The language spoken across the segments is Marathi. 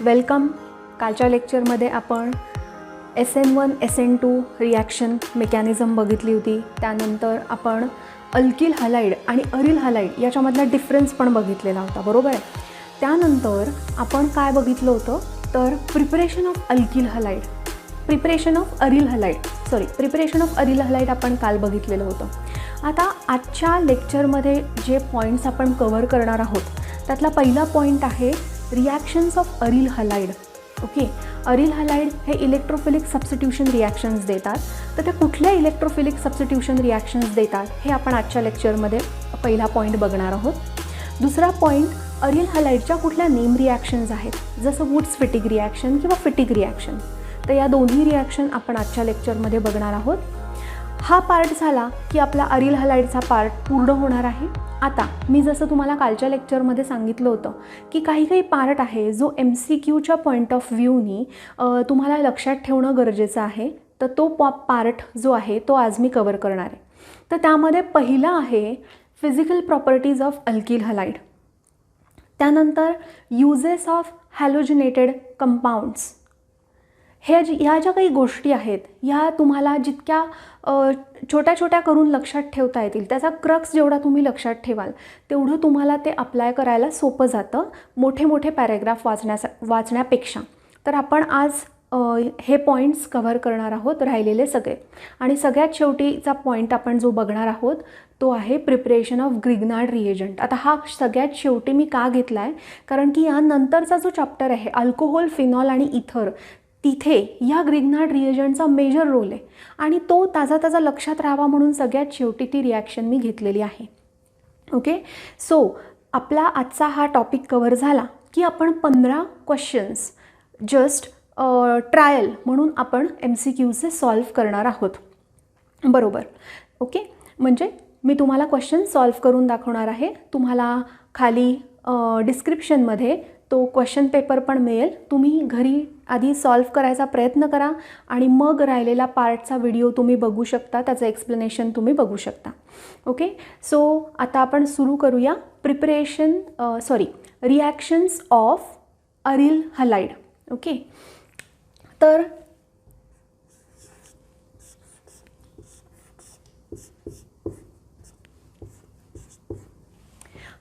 वेलकम. कालच्या लेक्चरमध्ये आपण SN1 SN2 रिॲक्शन मेकॅनिझम बघितली होती. त्यानंतर आपण अल्किल हलाइड आणि अरिल हलाइड याच्यामधला डिफरन्स पण बघितलेला होता, बरोबर आहे. त्यानंतर आपण काय बघितलं होतं तर preparation of alkyl halide, preparation of aryl halide आपण काल बघितलेलं होतं. आता आजच्या लेक्चरमध्ये जे पॉईंट्स आपण कव्हर करणार आहोत त्यातला पहिला पॉईंट आहे reactions of aryl halide. Okay, aryl halide हे इलेक्ट्रोफिलिक सबस्टिट्यूशन रिॲक्शन्स देतात. तर त्या कुठल्या इलेक्ट्रोफिलिक सबस्टिट्यूशन रिॲक्शन्स देतात हे आपण आजच्या लेक्चरमध्ये पहिला पॉईंट बघणार आहोत. दुसरा पॉईंट, अरिल हलाइडच्या कुठल्या नेम रिॲक्शन्स आहेत, जसं वुड्स फिटिक रिॲक्शन किंवा फिटिक रिॲक्शन. तर या दोन्ही रिॲक्शन आपण आजच्या लेक्चरमध्ये बघणार आहोत. हा पार्ट झाला की आपला अरिल हलाइडचा पार्ट पूर्ण होणार आहे. आता मी जसं तुम्हाला कालच्या लेक्चरमध्ये सांगितलं होतं की काही पार्ट आहे जो MCQच्या पॉईंट ऑफ व्ह्यूनी तुम्हाला लक्षात ठेवणं गरजेचं आहे. तर तो पार्ट जो आहे तो आज मी कवर करणार आहे. तर त्यामध्ये पहिला आहे physical properties of alkyl halide. त्यानंतर युजेस ऑफ हॅलोजिनेटेड कंपाऊंड्स. ह्या ज्या काही गोष्टी आहेत ह्या तुम्हाला जितक्या छोट्या छोट्या करून लक्षात ठेवता येतील, त्याचा क्रक्स जेवढा तुम्ही लक्षात ठेवाल तेवढं तुम्हाला ते अप्लाय करायला सोपं जातं मोठे मोठे पॅरेग्राफ वाचण्यापेक्षा. तर आपण आज हे पॉईंट्स कव्हर करणार आहोत, राहिलेले सगळे. आणि सगळ्यात शेवटीचा पॉईंट आपण जो बघणार आहोत तो आहे प्रिपरेशन ऑफ ग्रिग्नार्ड रिएजंट. आता हा सगळ्यात शेवटी मी का घेतला आहे, कारण की यानंतरचा जो चॅप्टर आहे अल्कोहोल, फिनॉल आणि इथर, तिथे या ग्रिग्नार्ड रिएजंटचा मेजर रोल आहे आणि तो ताजा लक्षात राहावा म्हणून सगळ्यात शेवटी ती रिॲक्शन मी घेतलेली आहे. ओके, सो आपला आजचा हा टॉपिक कवर झाला की आपण 15 क्वेश्चन्स जस्ट ट्रायल म्हणून आपण MCQचे सॉल्व्ह करणार आहोत, बरोबर. ओके, म्हणजे मी तुम्हाला क्वेश्चन सॉल्व्ह करून दाखवणार आहे. तुम्हाला खाली डिस्क्रिप्शनमध्ये तो क्वेश्चन पेपर पण मिळेल. तुम्ही घरी आधी सॉल्व्ह करायचा प्रयत्न करा आणि मग राहिलेला पार्टचा व्हिडिओ तुम्ही बघू शकता, त्याचं एक्सप्लेनेशन तुम्ही बघू शकता. ओके, सो आता आपण सुरू करूया reactions of aryl halide. Okay, तर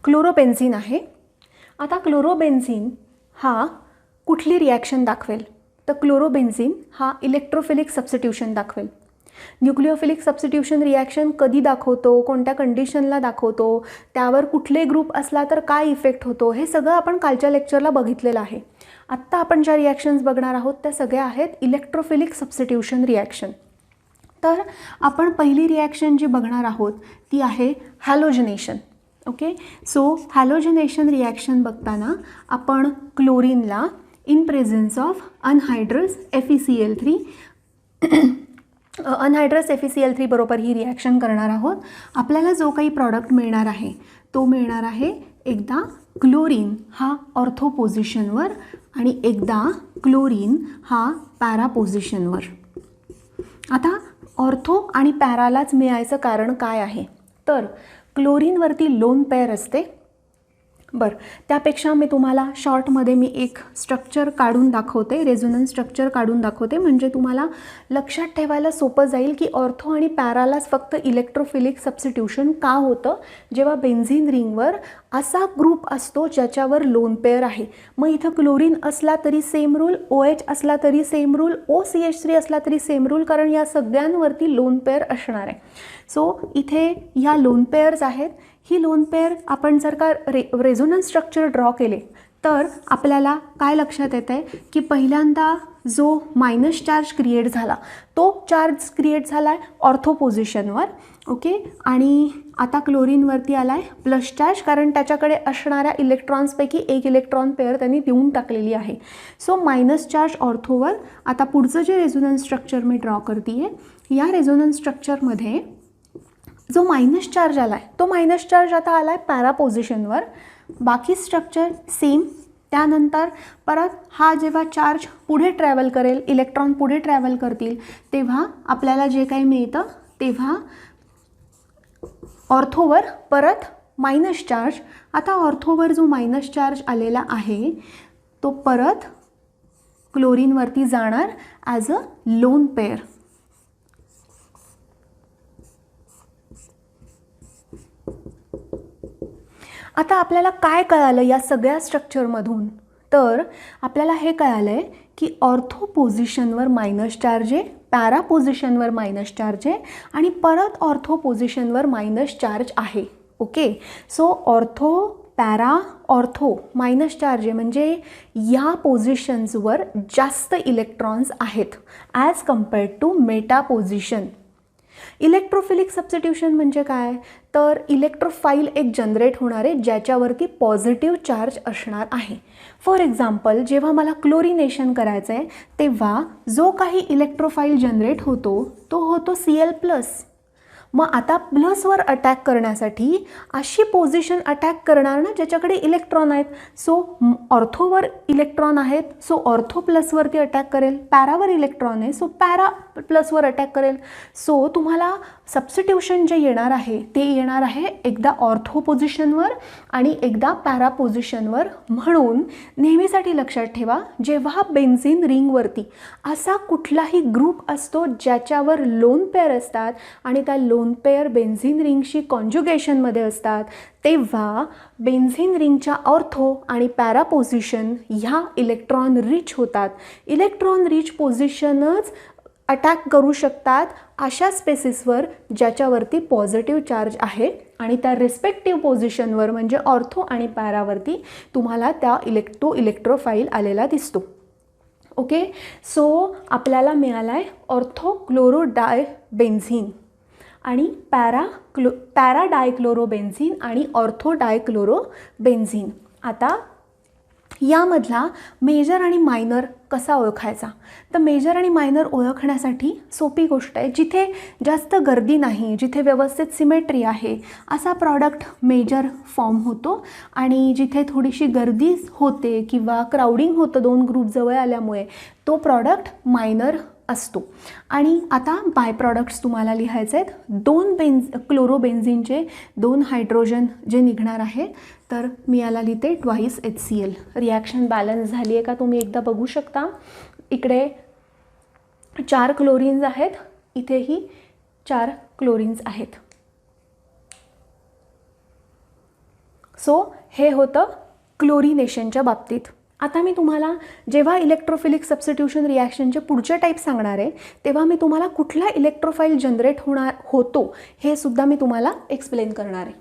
क्लोरोबेन्झीन आहे. आता क्लोरोबेन्झीन हा कुठली रिॲक्शन दाखवेल, तर क्लोरोबेन्झीन हा इलेक्ट्रोफिलिक सबस्टिट्यूशन दाखवेल. न्यूक्लिओफिलिक सबस्टिट्यूशन रिॲक्शन कधी दाखवतो, कोणत्या कंडिशनला दाखवतो, त्यावर कुठले ग्रुप असला तर काय इफेक्ट होतो, हे सगळं आपण कालच्या लेक्चरला बघितलेलं आहे. आत्ता आपण ज्या रिॲक्शन्स बघणार आहोत त्या सगळ्या आहेत इलेक्ट्रोफिलिक सबस्टिट्यूशन रिॲक्शन. तर आपण पहिली रिॲक्शन जी बघणार आहोत ती आहे हॅलोजिनेशन. ओके, सो हॅलोजिनेशन रिॲक्शन बघताना आपण क्लोरीनला इन प्रेझेन्स ऑफ अनहायड्रस FeCl3 बरोबर ही रिॲक्शन करणार आहोत. आपल्याला जो काही प्रॉडक्ट मिळणार आहे तो मिळणार आहे एकदा क्लोरीन हा ऑर्थो पोझिशनवर आणि एकदा क्लोरीन हा पॅरा पोझिशनवर. आता ऑर्थो आणि पॅरालाच मिळायचं कारण काय आहे, तर क्लोरीनवरती लोन पेअर असते. बरं, त्यापेक्षा मी तुम्हाला शॉर्टमध्ये मी एक स्ट्रक्चर काढून दाखवते, रेझोनन्स स्ट्रक्चर काढून दाखवते, म्हणजे तुम्हाला लक्षात ठेवायला सोपं जाईल की ऑर्थो आणि पॅरालाच फक्त इलेक्ट्रोफिलिक सबस्टिट्यूशन का होतं, जेव्हा बेन्झीन रिंगवर असा ग्रुप असतो ज्याच्यावर लोन पेअर आहे. मग इथं क्लोरीन असला तरी सेम रूल, OH असला तरी सेम रूल, OCH3 असला तरी सेम रूल, कारण या सगळ्यांवरती लोन पेअर असणार आहे. सो इथे ह्या लोन पेअर्स आहेत. ही लोन पेअर आपण जर का रेझोनन्स स्ट्रक्चर ड्रॉ केले तर आपल्याला काय लक्षात येतं आहे की पहिल्यांदा जो मायनस चार्ज क्रिएट झाला तो चार्ज क्रिएट झाला आहे ऑर्थो पोझिशनवर. ओके, आणि आता क्लोरीनवरती आला आहे प्लस चार्ज, कारण त्याच्याकडे असणाऱ्या इलेक्ट्रॉन्सपैकी एक इलेक्ट्रॉन पेअर त्यांनी देऊन टाकलेली आहे. सो मायनस चार्ज ऑर्थोवर. आता पुढचं जे रेझोनन्स स्ट्रक्चर मी ड्रॉ करते आहे, या रेझोनन्स स्ट्रक्चरमध्ये जो मायनस चार्ज आला आहे तो मायनस चार्ज आता आला आहे पॅरा पोझिशनवर. बाकी स्ट्रक्चर सेम. त्यानंतर परत हा जेव्हा चार्ज पुढे ट्रॅव्हल करेल, इलेक्ट्रॉन पुढे ट्रॅव्हल करतील, तेव्हा आपल्याला जे काही मिळतं तेव्हा ऑर्थोवर परत मायनस चार्ज. आता ऑर्थोवर जो मायनस चार्ज आलेला आहे तो परत क्लोरीनवरती जाणार ॲज अ लोन पेअर. आता आपल्याला काय कळालं या सगळ्या स्ट्रक्चरमधून, तर आपल्याला हे कळालं आहे की ऑर्थो पोझिशनवर मायनस चार्ज आहे, पॅरा पोझिशनवर मायनस चार्ज आहे आणि परत ऑर्थो पोझिशनवर मायनस चार्ज आहे. Okay, so ortho para ortho minus charge आहे म्हणजे या पोझिशन्सवर जास्त इलेक्ट्रॉन्स आहेत as compared to meta position. Electrophilic substitution म्हणजे काय, तर इलेक्ट्रोफाईल एक जनरेट होणार आहे ज्याच्यावरती पॉझिटिव्ह चार्ज असणार आहे. फॉर एक्झाम्पल, जेव्हा मला क्लोरिनेशन करायचं आहे तेव्हा जो काही इलेक्ट्रोफाईल जनरेट होतो तो होतो Cl+. मग आता प्लसवर अटॅक करण्यासाठी अशी पोझिशन अटॅक करणार ना ज्याच्याकडे इलेक्ट्रॉन आहेत. सो ऑर्थोवर इलेक्ट्रॉन आहेत, सो ऑर्थो प्लसवरती अटॅक करेल. पॅरावर इलेक्ट्रॉन आहे, सो पॅरा प्लसवर अटॅक करेल. सो तुम्हाला सबस्टिट्यूशन जे येणार आहे ते येणार आहे एकदा ऑर्थो पोझिशनवर आणि एकदा पॅरा पोझिशनवर. म्हणून नेहमीसाठी लक्षात ठेवा, जेव्हा बेन्झीन रिंगवरती असा कुठलाही ग्रुप असतो ज्याच्यावर लोन पेअर असतात आणि त्या लोन पेअर बेन्झीन रिंगशी कॉन्ज्युगेशनमध्ये असतात, तेव्हा बेन्झीन रिंगच्या ऑर्थो आणि पॅरा पोझिशन ह्या इलेक्ट्रॉन रिच होतात. इलेक्ट्रॉन रिच पोझिशनच अटॅक करू शकतात अशा स्पेसिसवर ज्याच्यावरती पॉझिटिव्ह चार्ज आहे आणि त्या रिस्पेक्टिव्ह पोझिशनवर म्हणजे ऑर्थो आणि पॅरावरती तुम्हाला तो इलेक्ट्रोफाईल आलेला दिसतो. ओके, सो आपल्याला मिळाला आहे ऑर्थो क्लोरो डायबेन्झीन आणि पॅरा डायक्लोरोबेन्झीन आणि ऑर्थो डायक्लोरोबेन्झीन. आता यामधला मेजर आणि मायनर कसा ओळखायचा, तर मेजर आणि मायनर ओळखण्यासाठी सोपी गोष्ट आहे. जिथे जास्त गर्दी नाही, जिथे व्यवस्थित सिमेट्री आहे असा प्रॉडक्ट मेजर फॉर्म होतो आणि जिथे थोडीशी गर्दी होते किंवा क्राउडिंग होतं दोन ग्रुप जवळ आल्यामुळे तो प्रॉडक्ट मायनर असतो. आणि आता बाय प्रॉडक्ट्स तुम्हाला लिहायचे आहेत. क्लोरोबेन्झीनचे 2 हायड्रोजन जे निघणार आहे, तर मी याला लिहिते ट्वाईस HCl. रिॲक्शन बॅलन्स झाली आहे का तुम्ही एकदा बघू शकता. इकडे 4 क्लोरीन्स आहेत, इथेही 4 क्लोरीन्स आहेत. सो हे होतं क्लोरिनेशनच्या बाबतीत. आता मी तुम्हाला जेव्हा इलेक्ट्रोफिलिक सबस्टिट्यूशन रिॲक्शनचे पुढचे टाईप सांगणार आहे तेव्हा मी तुम्हाला कुठला इलेक्ट्रोफाईल जनरेट होतो हे सुद्धा मी तुम्हाला एक्सप्लेन करणार आहे.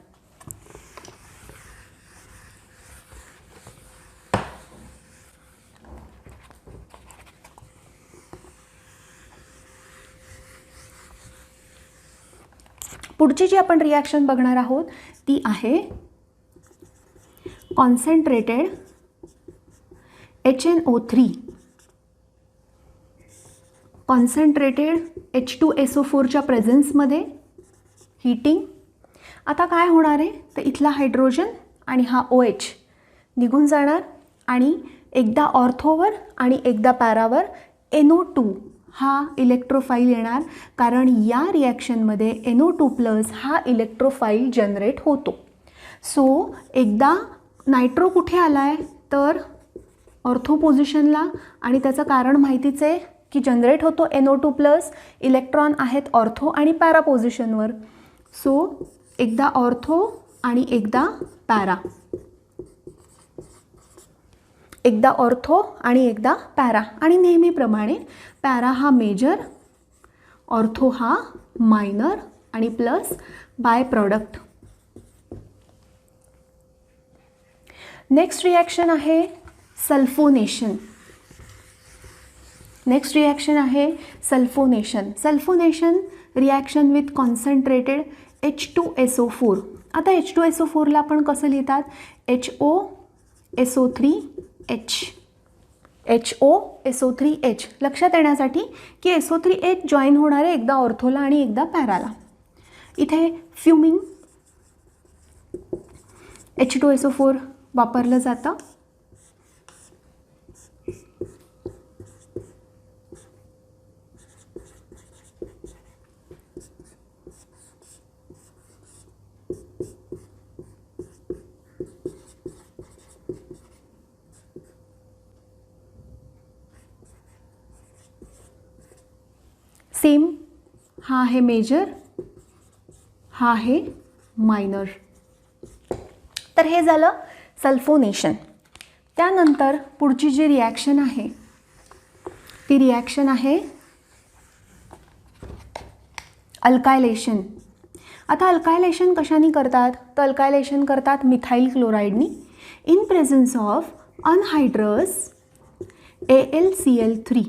पुढची जी आपण रिॲक्शन बघणार आहोत ती आहे कॉन्सन्ट्रेटेड HNO3 कॉन्सन्ट्रेटेड H2SO4च्या प्रेझेन्समध्ये हीटिंग. आता काय होणार आहे तर इथला हायड्रोजन आणि हा OH निघून जाणार आणि एकदा ऑर्थोवर आणि एकदा पॅरावर NO2 हा इलेक्ट्रोफाईल येणार, कारण या रिॲक्शनमध्ये NO2+ हा इलेक्ट्रोफाईल जनरेट होतो. सो एकदा नायट्रो कुठे आला आहे तर ऑर्थो पोझिशनला आणि त्याचं कारण माहितीच आहे की जनरेट होतो NO2+. इलेक्ट्रॉन आहेत ऑर्थो आणि पॅरा पोझिशनवर. सो एकदा ऑर्थो आणि एकदा पॅरा, एकदा ऑर्थो आणि एकदा पॅरा. आणि नेहमीप्रमाणे पॅरा हा मेजर, ऑर्थो हा मायनर आणि plus by product. Next reaction आहे सल्फोनेशन. नेक्स्ट रिॲक्शन आहे sulphonation. Sulphonation reaction with concentrated H2SO4. आता H2SO4ला आपण कसं लिहितात HOSO3H. HOSO3H लक्षात येण्यासाठी की SO3H जॉईन होणार आहे एकदा ऑर्थोला आणि एकदा पॅराला. इथे फ्युमिंग H2SO4 वापरलं जातं. सेम हा आहे मेजर, हा आहे मायनर. तर हे झालं सल्फोनेशन. त्यानंतर पुढची जी रिॲक्शन आहे ती रिॲक्शन आहे अल्कायलेशन. आता अल्कायलेशन कशाने करतात? तर अल्कायलेशन करतात मिथाइल क्लोराईडनी in presence of anhydrous AlCl3.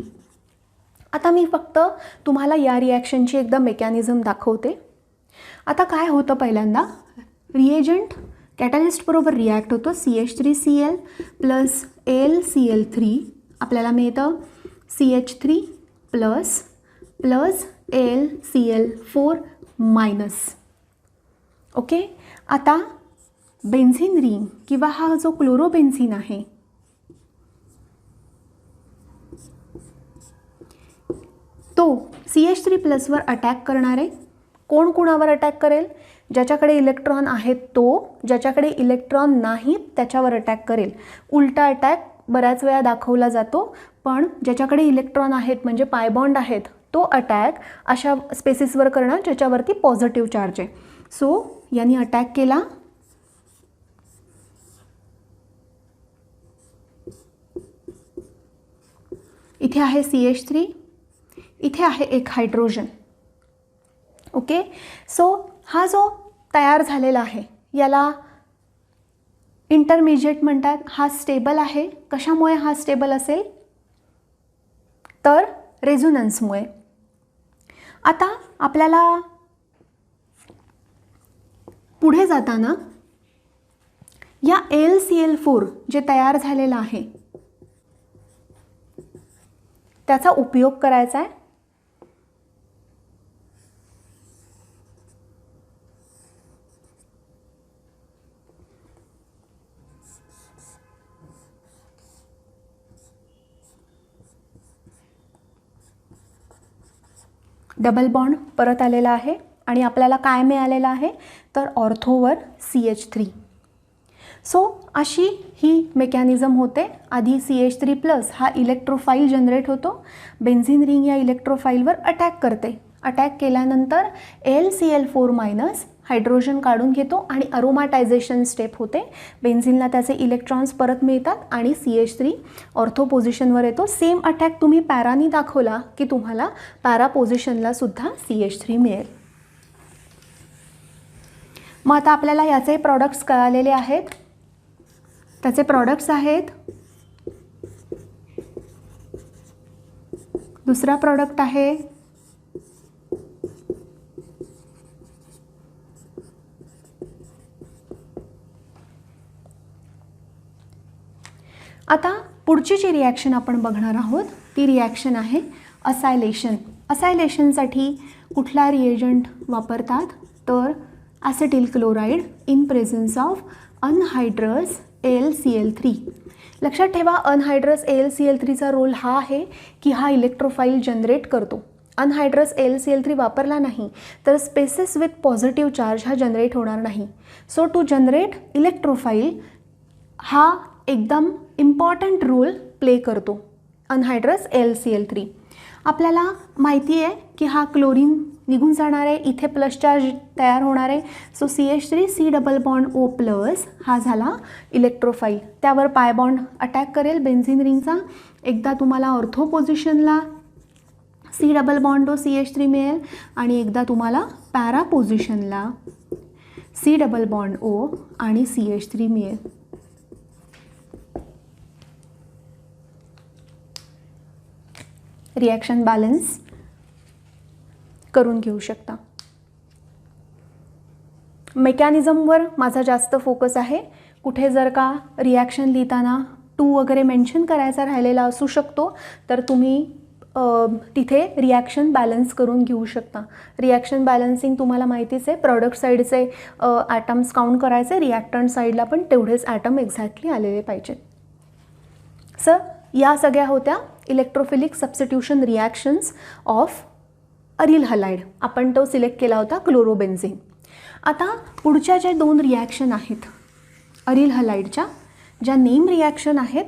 आता मी फक्त तुम्हाला या रिॲक्शनची एकदा मेकॅनिझम दाखवते. आता काय होतं, पहिल्यांदा रिएजंट कॅटलिस्ट बरोबर रिॲक्ट होतो. CH3Cl प्लस AlCl3 आपल्याला मिळतं CH3 plus plus AlCl4 minus. Okay. आता बेन्झिन रिंग किंवा हा जो क्लोरोबेन्झिन आहे तो CH3 प्लसवर अटॅक करणार आहे. कोण कोणावर अटॅक करेल? ज्याच्याकडे इलेक्ट्रॉन आहेत तो, ज्याच्याकडे इलेक्ट्रॉन नाहीत त्याच्यावर अटॅक करेल. उलटा अटॅक बऱ्याच वेळा दाखवला जातो, पण ज्याच्याकडे इलेक्ट्रॉन आहेत म्हणजे पायबॉन्ड आहेत तो अटॅक अशा स्पेसिसवर करणार ज्याच्यावरती पॉझिटिव्ह चार्ज आहे. सो यांनी अटॅक केला. इथे आहे CH3, इथे आहे एक हायड्रोजन. ओके. सो हा जो तयार झालेला आहे याला इंटरमिजिएट म्हणतात. हा स्टेबल आहे. कशामुळे हा स्टेबल असेल? तर रेझोनन्समुळे. आता आपल्याला पुढे जाताना या AlCl4 जे तयार झालेलं आहे त्याचा उपयोग करायचा आहे. डबल बॉन्ड परत आलेला आहे आणि आपल्याला काय मिळालेलं आहे? तर ऑर्थोवर CH3. सो अशी ही मेकॅनिझम होते. आधी CH3 प्लस हा इलेक्ट्रोफाईल जनरेट होतो. बेन्झिन रिंग या इलेक्ट्रोफाईलवर अटॅक करते. अटॅक केल्यानंतर AlCl4 मायनस हायड्रोजन काढून घेतो आणि अरोमाटायझेशन स्टेप होते. बेन्झिनला त्याचे इलेक्ट्रॉन्स परत मिळतात आणि CH3 ऑर्थो पोझिशनवर येतो. सेम अटॅक तुम्ही पॅरानी दाखवला की तुम्हाला पॅरा पोझिशनला सुद्धा CH3 मिळेल. मग आता आपल्याला याचे प्रॉडक्ट्स कळालेले आहेत. त्याचे प्रॉडक्ट्स आहेत, दुसरा प्रॉडक्ट आहे आता पुढची जी रिॲक्शन आपण बघणार आहोत ती रिॲक्शन आहे असायलेशन. असायलेशनसाठी कुठला रिएजंट वापरतात? तर acetyl chloride in presence of anhydrous AlCl3. लक्षात ठेवा, अनहायड्रस AlCl3चा रोल हा आहे की हा इलेक्ट्रोफाईल जनरेट करतो. अनहायड्रस AlCl3 वापरला नाही तर स्पेसिस विथ पॉझिटिव्ह चार्ज हा जनरेट होणार नाही. सो टू जनरेट इलेक्ट्रोफाईल हा एकदम इम्पॉर्टंट रोल प्ले करतो अनहायड्रस AlCl3. आपल्याला माहिती आहे की हा क्लोरीन निघून जाणार आहे, इथे प्लस चार्ज तयार होणार आहे. So CH3C double bond O plus हा झाला इलेक्ट्रोफाईल. त्यावर पाय बॉन्ड अटॅक करेल बेन्झिन रिंगचा. एकदा तुम्हाला ऑर्थो पोझिशनला C double bond O CH3 मिळेल आणि एकदा तुम्हाला पॅरा पोझिशनला C डबल बॉन्ड O आणि CH3 मिळेल. रिॲक्शन बॅलन्स करून घेऊ शकता. मेकॅनिझमवर माझा जास्त फोकस आहे. कुठे जर का रिॲक्शन लिहिताना टू वगैरे मेन्शन करायचा राहिलेला असू शकतो तर तुम्ही तिथे रिॲक्शन बॅलन्स करून घेऊ शकता. रिॲक्शन बॅलन्सिंग तुम्हाला माहितीच आहे. प्रॉडक्ट साईडचे ॲटम्स काउंट करायचे, रिॲक्टंट साईडला पण तेवढेच ॲटम एक्झॅक्टली आलेले पाहिजेत. सर या सगळ्या होत्या electrophilic substitution reactions of aryl halide. आपण तो सिलेक्ट केला होता क्लोरोबेन्झिन. आता पुढच्या ज्या दोन रिॲक्शन आहेत अरिल हलाइडच्या, ज्या नेम रिॲक्शन आहेत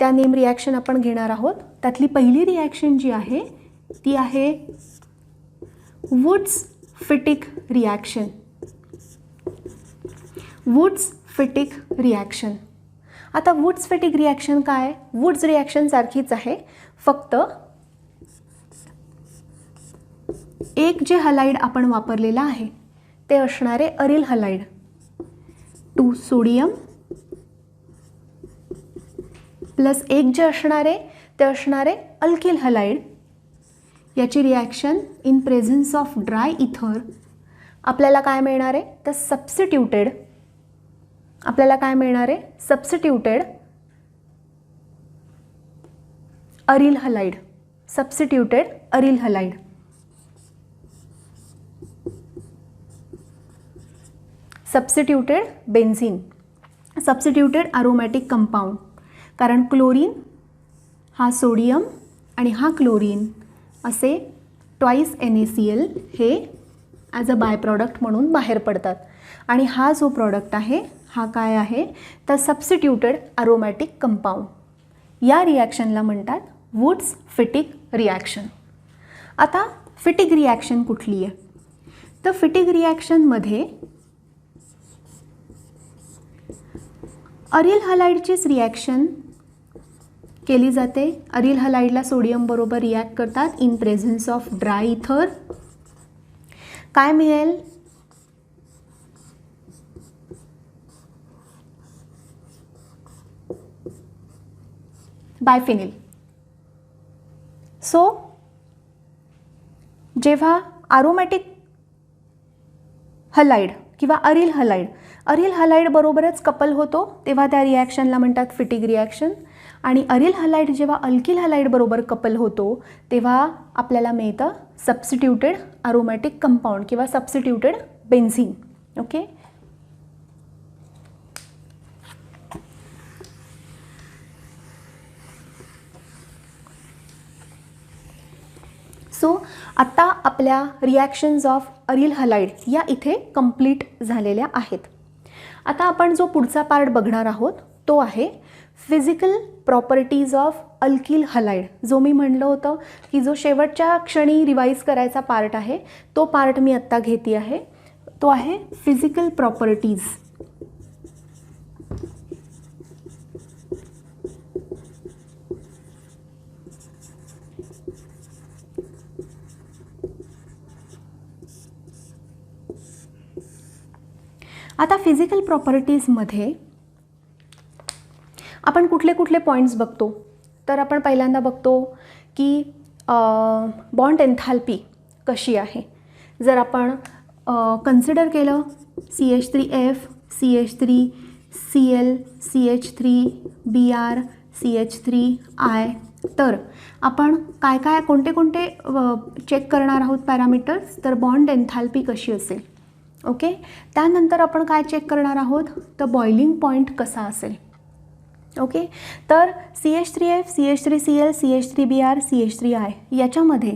त्या नेम रिॲक्शन आपण घेणार आहोत. त्यातली पहिली रिॲक्शन जी आहे ती आहे Wurtz Fittig reaction. Wurtz Fittig reaction. आता वुड्स फिटिक रिॲक्शन काय? वुड्स रिॲक्शन सारखीच आहे, फक्त एक जे हलाइड आपण वापरलेलं आहे ते असणारे अरिल हलाइड, 2 सोडियम प्लस एक जे असणारे ते असणारे अल्किल हलाइड. याची reaction in presence of dry इथर आपल्याला काय मिळणार आहे? तर सबस्टिट्यूटेड, आपल्याला काय मिळणार आहे? Substituted aryl halide. Substituted aryl halide. Substituted benzene, substituted aromatic compound. कारण क्लोरीन हा सोडियम आणि हा क्लोरीन असे ट्वाईस NaCl हे ॲज अ बाय प्रॉडक्ट म्हणून बाहेर पडतात. आणि हा जो प्रॉडक्ट आहे हा काय आहे? तर सबस्टिट्यूटेड अरोमॅटिक कंपाऊंड. या रिॲक्शनला म्हणतात वुड्स फिटिक रिॲक्शन. आता फिटिक रिॲक्शन कुठली आहे? तर फिटिक रिॲक्शनमध्ये अरिल हलाइडचीच रिॲक्शन केली जाते. अरिल हलाइडला सोडियम बरोबर रिॲक्ट करतात इन प्रेझन्स ऑफ ड्राय इथर. काय मिळेल? बायफिनिल. सो जेव्हा अरोमॅटिक हलाइड किंवा अरिल हलाइड बरोबरच कपल होतो तेव्हा त्या रिॲक्शनला म्हणतात फिटिक रिॲक्शन. आणि अरिल हलाइड जेव्हा अल्किल हलाइड बरोबर कपल होतो तेव्हा आपल्याला मिळतं सबस्टिट्यूटेड अरोमॅटिक कंपाऊंड किंवा सबस्टिट्यूटेड बेन्झीन. ओके. सो आता आपल्या रिॲक्शन्स ऑफ अरिल हलाइड या इथे कंप्लीट झालेल्या आहेत. आता आपण जो पुढचा पार्ट बघणार आहोत तो आहे physical properties of alkyl halide. जो मी म्हणलं होतं की जो शेवटच्या क्षणी रिवाईज करायचा पार्ट आहे तो पार्ट मी आत्ता घेते आहे. तो आहे फिजिकल प्रॉपर्टीज. आता फिजिकल प्रॉपर्टीजमध्ये आपण कुठले कुठले पॉईंट्स बघतो? तर आपण पहिल्यांदा बघतो की बॉन्ड एन्थॅल्पी कशी आहे. जर आपण कन्सिडर केलं CH3F, CH3Cl, CH3Br, CH3I, तर आपण काय काय कोणते कोणते चेक करणार आहोत पॅरामीटर्स? तर बॉन्ड एन्थॅल्पी कशी असेल. ओके. त्यानंतर आपण काय चेक करणार आहोत? तर बॉइलिंग पॉईंट कसा असेल. ओके. तर CH3F, CH3Cl, CH3Br, CH3I याच्यामध्ये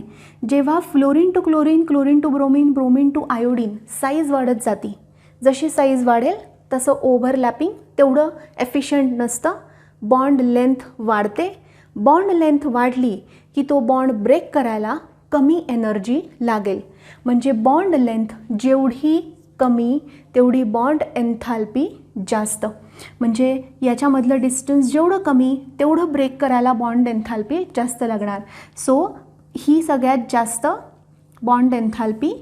जेव्हा fluorine to chlorine, chlorine to bromine, bromine to iodine size वाढत जाते, जशी साईज वाढेल तसं ओव्हरलॅपिंग तेवढं एफिशियंट नसतं. बॉन्ड लेंथ वाढते. बॉन्ड लेंथ वाढली की तो बॉन्ड ब्रेक करायला कमी एनर्जी लागेल. म्हणजे बॉन्ड लेंथ जेवढी कमी तेवढी बॉन्ड एन्थॅल्पी जास्त. म्हणजे याच्यामधलं डिस्टन्स जेवढं कमी तेवढं ब्रेक करायला बॉन्ड एन्थॅल्पी जास्त लागणार. सो ही सगळ्यात जास्त बॉन्ड एन्थॅल्पी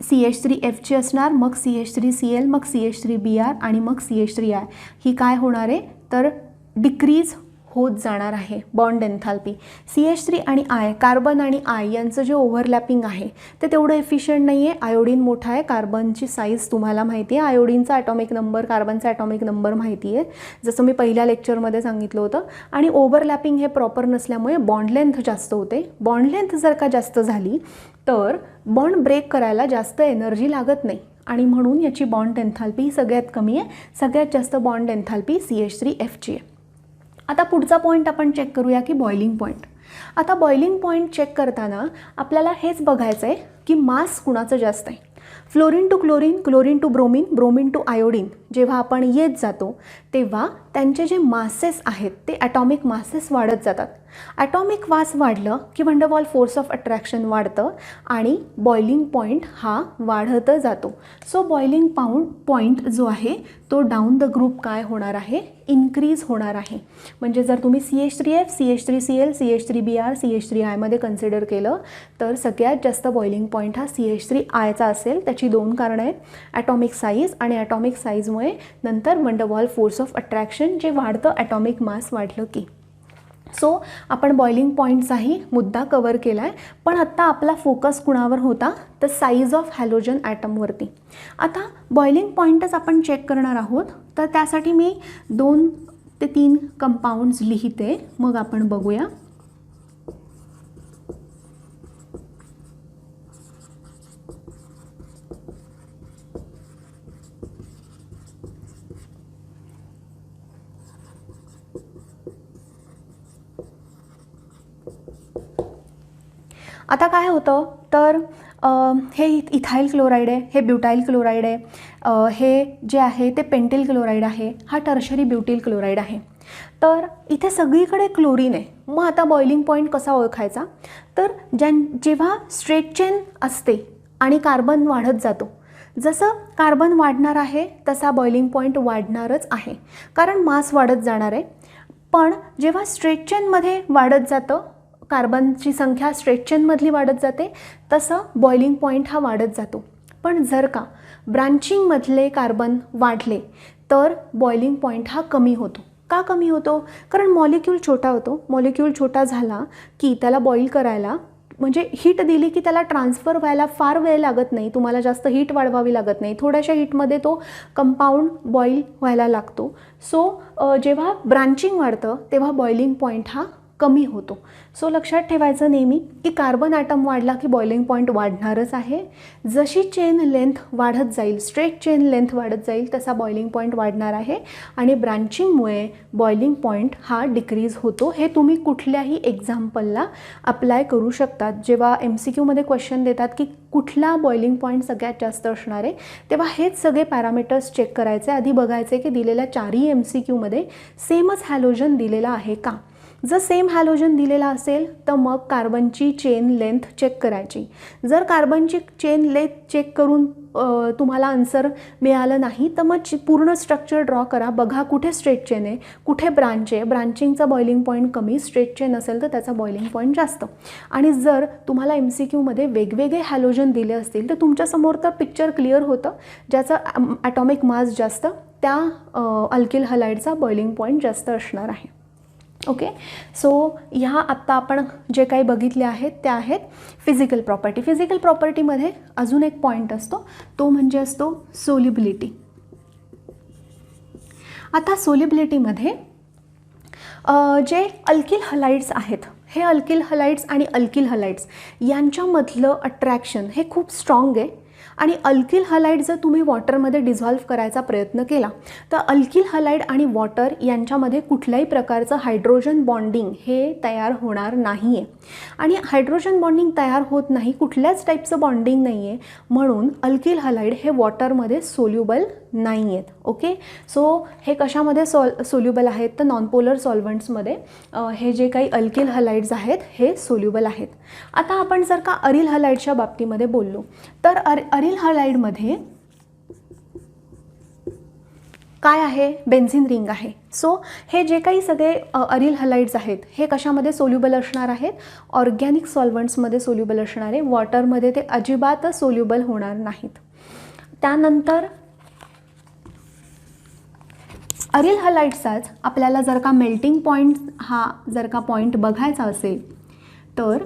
CH3Fची असणार, मग CH3Cl, मग CH3Br आणि मग CH3I. ही काय होणार आहे? तर डिक्रीज होत जाणार आहे बॉन्ड एन्थॅल्पी. CH3 आणि I, कार्बन आणि I यांचं जे ओव्हरलॅपिंग आहे ते तेवढं एफिशियंट नाही आहे. आयोडीन मोठा आहे, कार्बनची साईज तुम्हाला माहिती आहे, आयोडीनचा ॲटॉमिक नंबर, कार्बनचा ॲटॉमिक नंबर माहिती आहे, जसं मी पहिल्या लेक्चरमध्ये सांगितलं होतं. आणि ओव्हरलॅपिंग हे प्रॉपर नसल्यामुळे बॉन्ड लेंथ जास्त होते. बॉन्ड लेंथ जर का जास्त झाली तर बॉन्ड ब्रेक करायला जास्त एनर्जी लागत नाही आणि म्हणून याची बॉन्ड एन्थॅल्पी सगळ्यात कमी आहे. सगळ्यात जास्त बॉन्ड एन्थॅल्पी CH3Fची आहे. आता पुढचा पॉईंट आपण चेक करूया की बॉइलिंग पॉईंट. आता बॉइलिंग पॉईंट चेक करताना आपल्याला हेच बघायचं आहे की मास कुणाचं जास्त आहे. Fluorine to chlorine, chlorine to bromine, bromine to iodine जेव्हा आपण येत जातो तेव्हा त्यांचे जे मासेस आहेत ते ॲटॉमिक मासेस वाढत जातात. ॲटॉमिक मास वाढलं की wonder wall force of attraction वाढतं आणि बॉइलिंग पॉईंट हा वाढत जातो. सो बॉइलिंग पॉईंट जो आहे तो डाऊन द ग्रुप काय होणार आहे, इन्क्रीज होणार आहे. म्हणजे जर तुम्ही CH3F, CH3Cl, CH3Br, CH3I मध्ये कन्सिडर केलं तर सगळ्यात जास्त बॉइलिंग पॉईंट हा CH3I चा असेल. त्याची 2 कारणं आहेत, ॲटॉमिक साईज आणि ॲटॉमिक साईजमुळे नंतर wonder wall force of attraction जे वाढतं ॲटॉमिक मास वाढलं की. सो आपण बॉइलिंग पॉईंटचाही मुद्दा कवर केला आहे. पण आत्ता आपला फोकस कुणावर होता, तर साईज ऑफ हॅलोजन ॲटमवरती. आता बॉइलिंग पॉईंटच आपण चेक करणार आहोत, तर त्यासाठी मी 2 ते 3 कंपाऊंड्स लिहिते, मग आपण बघूया. आता काय होतं, तर हे इथाइल क्लोराईड आहे, हे ब्युटाइल क्लोराईड आहे, हे जे आहे ते पेंटिल क्लोराईड आहे, हा टर्शरी ब्युटिल क्लोराईड आहे. तर इथे सगळीकडे क्लोरीन आहे. मग आता बॉइलिंग पॉईंट कसा ओळखायचा, तर जेव्हा स्ट्रेट चेन असते आणि कार्बन वाढत जातो, जसं कार्बन वाढणार आहे तसा बॉइलिंग पॉईंट वाढणारच आहे, कारण मास वाढत जाणार आहे. पण जेव्हा स्ट्रेट चेनमध्ये वाढत जातं, कार्बनची संख्या स्ट्रेट चेनमधली वाढत जाते, तसं बॉइलिंग पॉईंट हा वाढत जातो. पण जर का ब्रांचिंगमधले कार्बन वाढले तर बॉइलिंग पॉईंट हा कमी होतो. का कमी होतो, कारण मॉलिक्यूल छोटा होतो. मॉलिक्यूल छोटा झाला की त्याला बॉईल करायला, म्हणजे हीट दिली की त्याला ट्रान्सफर व्हायला फार वेळ लागत नाही, तुम्हाला जास्त हीट वाढवावी लागत नाही, थोड्याशा हीटमध्ये तो कंपाऊंड बॉईल व्हायला लागतो. सो जेव्हा ब्रांचिंग वाढतं तेव्हा बॉइलिंग पॉईंट हा कमी होतो. सो लक्षात ठेवायचं नेहमी की कार्बन ॲटम वाढला की बॉइलिंग पॉईंट वाढणारच आहे. जशी चेन लेंथ वाढत जाईल, स्ट्रेट चेन लेंथ वाढत जाईल, तसा बॉइलिंग पॉईंट वाढणार आहे आणि ब्रांचिंगमुळे बॉइलिंग पॉईंट हा डिक्रीज होतो. हे तुम्ही कुठल्याही एक्झाम्पलला अप्लाय करू शकतात. जेव्हा MCQमध्ये क्वेश्चन देतात की कुठला बॉइलिंग पॉईंट सगळ्यात जास्त असणार आहे, तेव्हा हेच सगळे पॅरामीटर्स चेक करायचे. आधी बघायचे की दिलेल्या 4ही MCQमध्ये सेमच हॅलोजन दिलेला आहे का. जर सेम हॅलोजन दिलेला असेल तर मग कार्बनची चेन लेंथ चेक करायची. जर कार्बनची चेन लेंथ चेक करून तुम्हाला आन्सर मिळालं नाही तर मग पूर्ण स्ट्रक्चर ड्रॉ करा. बघा कुठे स्ट्रेट चेन आहे, कुठे ब्रांच आहे. ब्रांचिंगचा बॉइलिंग पॉईंट कमी, स्ट्रेट चेन असेल तर त्याचा बॉइलिंग पॉईंट जास्त. आणि जर तुम्हाला MCQमध्ये वेगवेगळे हॅलोजन दिले असतील तर तुमच्यासमोर तर पिक्चर क्लिअर होतं. ज्याचं ॲटॉमिक मास जास्त त्या अल्किल हलाइडचा बॉइलिंग पॉईंट जास्त असणार आहे. ओके, सो ह्या आत्ता आपण जे काही बघितले आहेत त्या आहेत फिजिकल प्रॉपर्टी. फिजिकल प्रॉपर्टीमध्ये अजून एक पॉईंट असतो, तो म्हणजे असतो सोल्युबिलिटी. आता सोल्युबिलिटीमध्ये जे अल्किल हलाइड्स आहेत, हे अल्किल हलाइड्स आणि अल्किल हलाइड्स यांच्यामधलं अट्रॅक्शन हे खूप स्ट्रॉंग आहे. आणि अल्किल हलाइड जर तुम्ही वॉटरमध्ये डिझॉल्व्ह करायचा प्रयत्न केला तर अल्किल हलाइड आणि वॉटर यांच्यामध्ये कुठल्याही प्रकारचं हायड्रोजन बॉन्डिंग हे तयार होणार नाही आहे. आणि हायड्रोजन बॉन्डिंग तयार होत नाही, कुठल्याच टाईपचं बॉन्डिंग नाही आहे, म्हणून अल्किल हलाइड हे वॉटरमध्ये सोल्युबल नाही आहेत. ओके, सो हे कशामध्ये सोल्युबल आहेत तर नॉनपोलर सॉल्व्हंट्समध्ये हे जे काही अल्किल हलाइड्स आहेत हे सोल्युबल आहेत. आता आपण जर का अरिल हलाइडच्या बाबतीमध्ये बोललो तर अरिल हलाइडमध्ये काय आहे, बेन्झिन रिंग आहे. सो हे जे काही सगळे अरिल हलाइड्स आहेत हे कशामध्ये सोल्युबल असणार आहेत, ऑर्गॅनिक सॉल्व्हंट्समध्ये सोल्युबल असणार आहे. वॉटरमध्ये ते अजिबातच सोल्युबल होणार नाहीत. त्यानंतर अरिल हलाइड्सचाच आपल्याला जर का मेल्टिंग पॉईंट हा जर का पॉईंट बघायचा असेल तर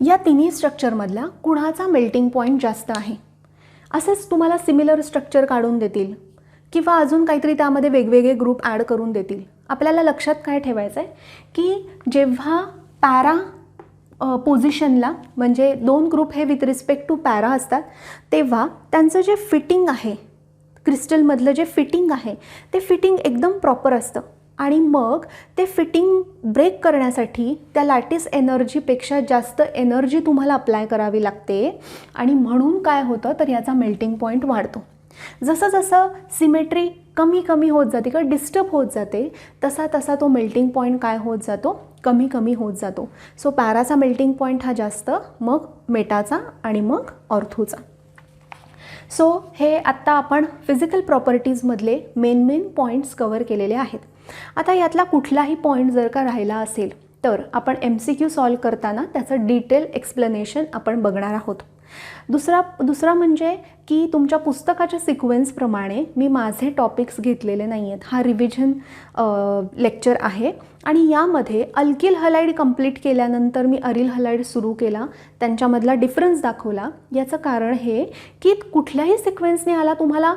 या तिन्ही स्ट्रक्चरमधला कुणाचा मेल्टिंग पॉईंट जास्त आहे. असंच तुम्हाला सिमिलर स्ट्रक्चर काढून देतील किंवा अजून काहीतरी त्यामध्ये वेगवेगळे ग्रुप ॲड करून देतील. आपल्याला लक्षात काय ठेवायचं आहे की जेव्हा पॅरा पोझिशनला म्हणजे 2 ग्रुप हे विथ रिस्पेक्ट टू पॅरा असतात तेव्हा त्यांचं जे फिटिंग आहे, क्रिस्टलमधलं जे फिटिंग आहे ते फिटिंग एकदम प्रॉपर असतं. आणि मग ते फिटिंग ब्रेक करण्यासाठी त्या लॅटिस एनर्जीपेक्षा जास्त एनर्जी तुम्हाला अप्लाय करावी लागते आणि म्हणून काय होतं तर याचा मेल्टिंग पॉईंट वाढतो. जसं जसं सिमेट्री कमी कमी होत जाते किंवा डिस्टर्ब होत जाते तसा तसा तो मेल्टिंग पॉईंट काय होत जातो कमी कमी होत जातो. सो पॅराचा मेल्टिंग पॉईंट हा जास्त, मग मेटाचा आणि मग ऑर्थोचा. सो हे आत्ता आपण फिजिकल प्रॉपर्टीजमधले मेन पॉईंट्स कवर केलेले आहेत. आता यातला कुठलाही पॉईंट जर का राहिला असेल तर आपण MCQ सॉल्व करताना त्याचं डिटेल एक्सप्लेनेशन आपण बघणार आहोत. दुसरा म्हणजे की तुमच्या पुस्तकाच्या सिक्वेन्सप्रमाणे मी माझे टॉपिक्स घेतलेले नाही आहेत. हा रिव्हिजन लेक्चर आहे आणि यामध्ये अल्किल हलाईड कंप्लीट केल्यानंतर मी अरिल हलाईड सुरू केला, त्यांच्यामधला डिफरन्स दाखवला. याचं कारण हे की कुठल्याही सिक्वेन्सने आला तुम्हाला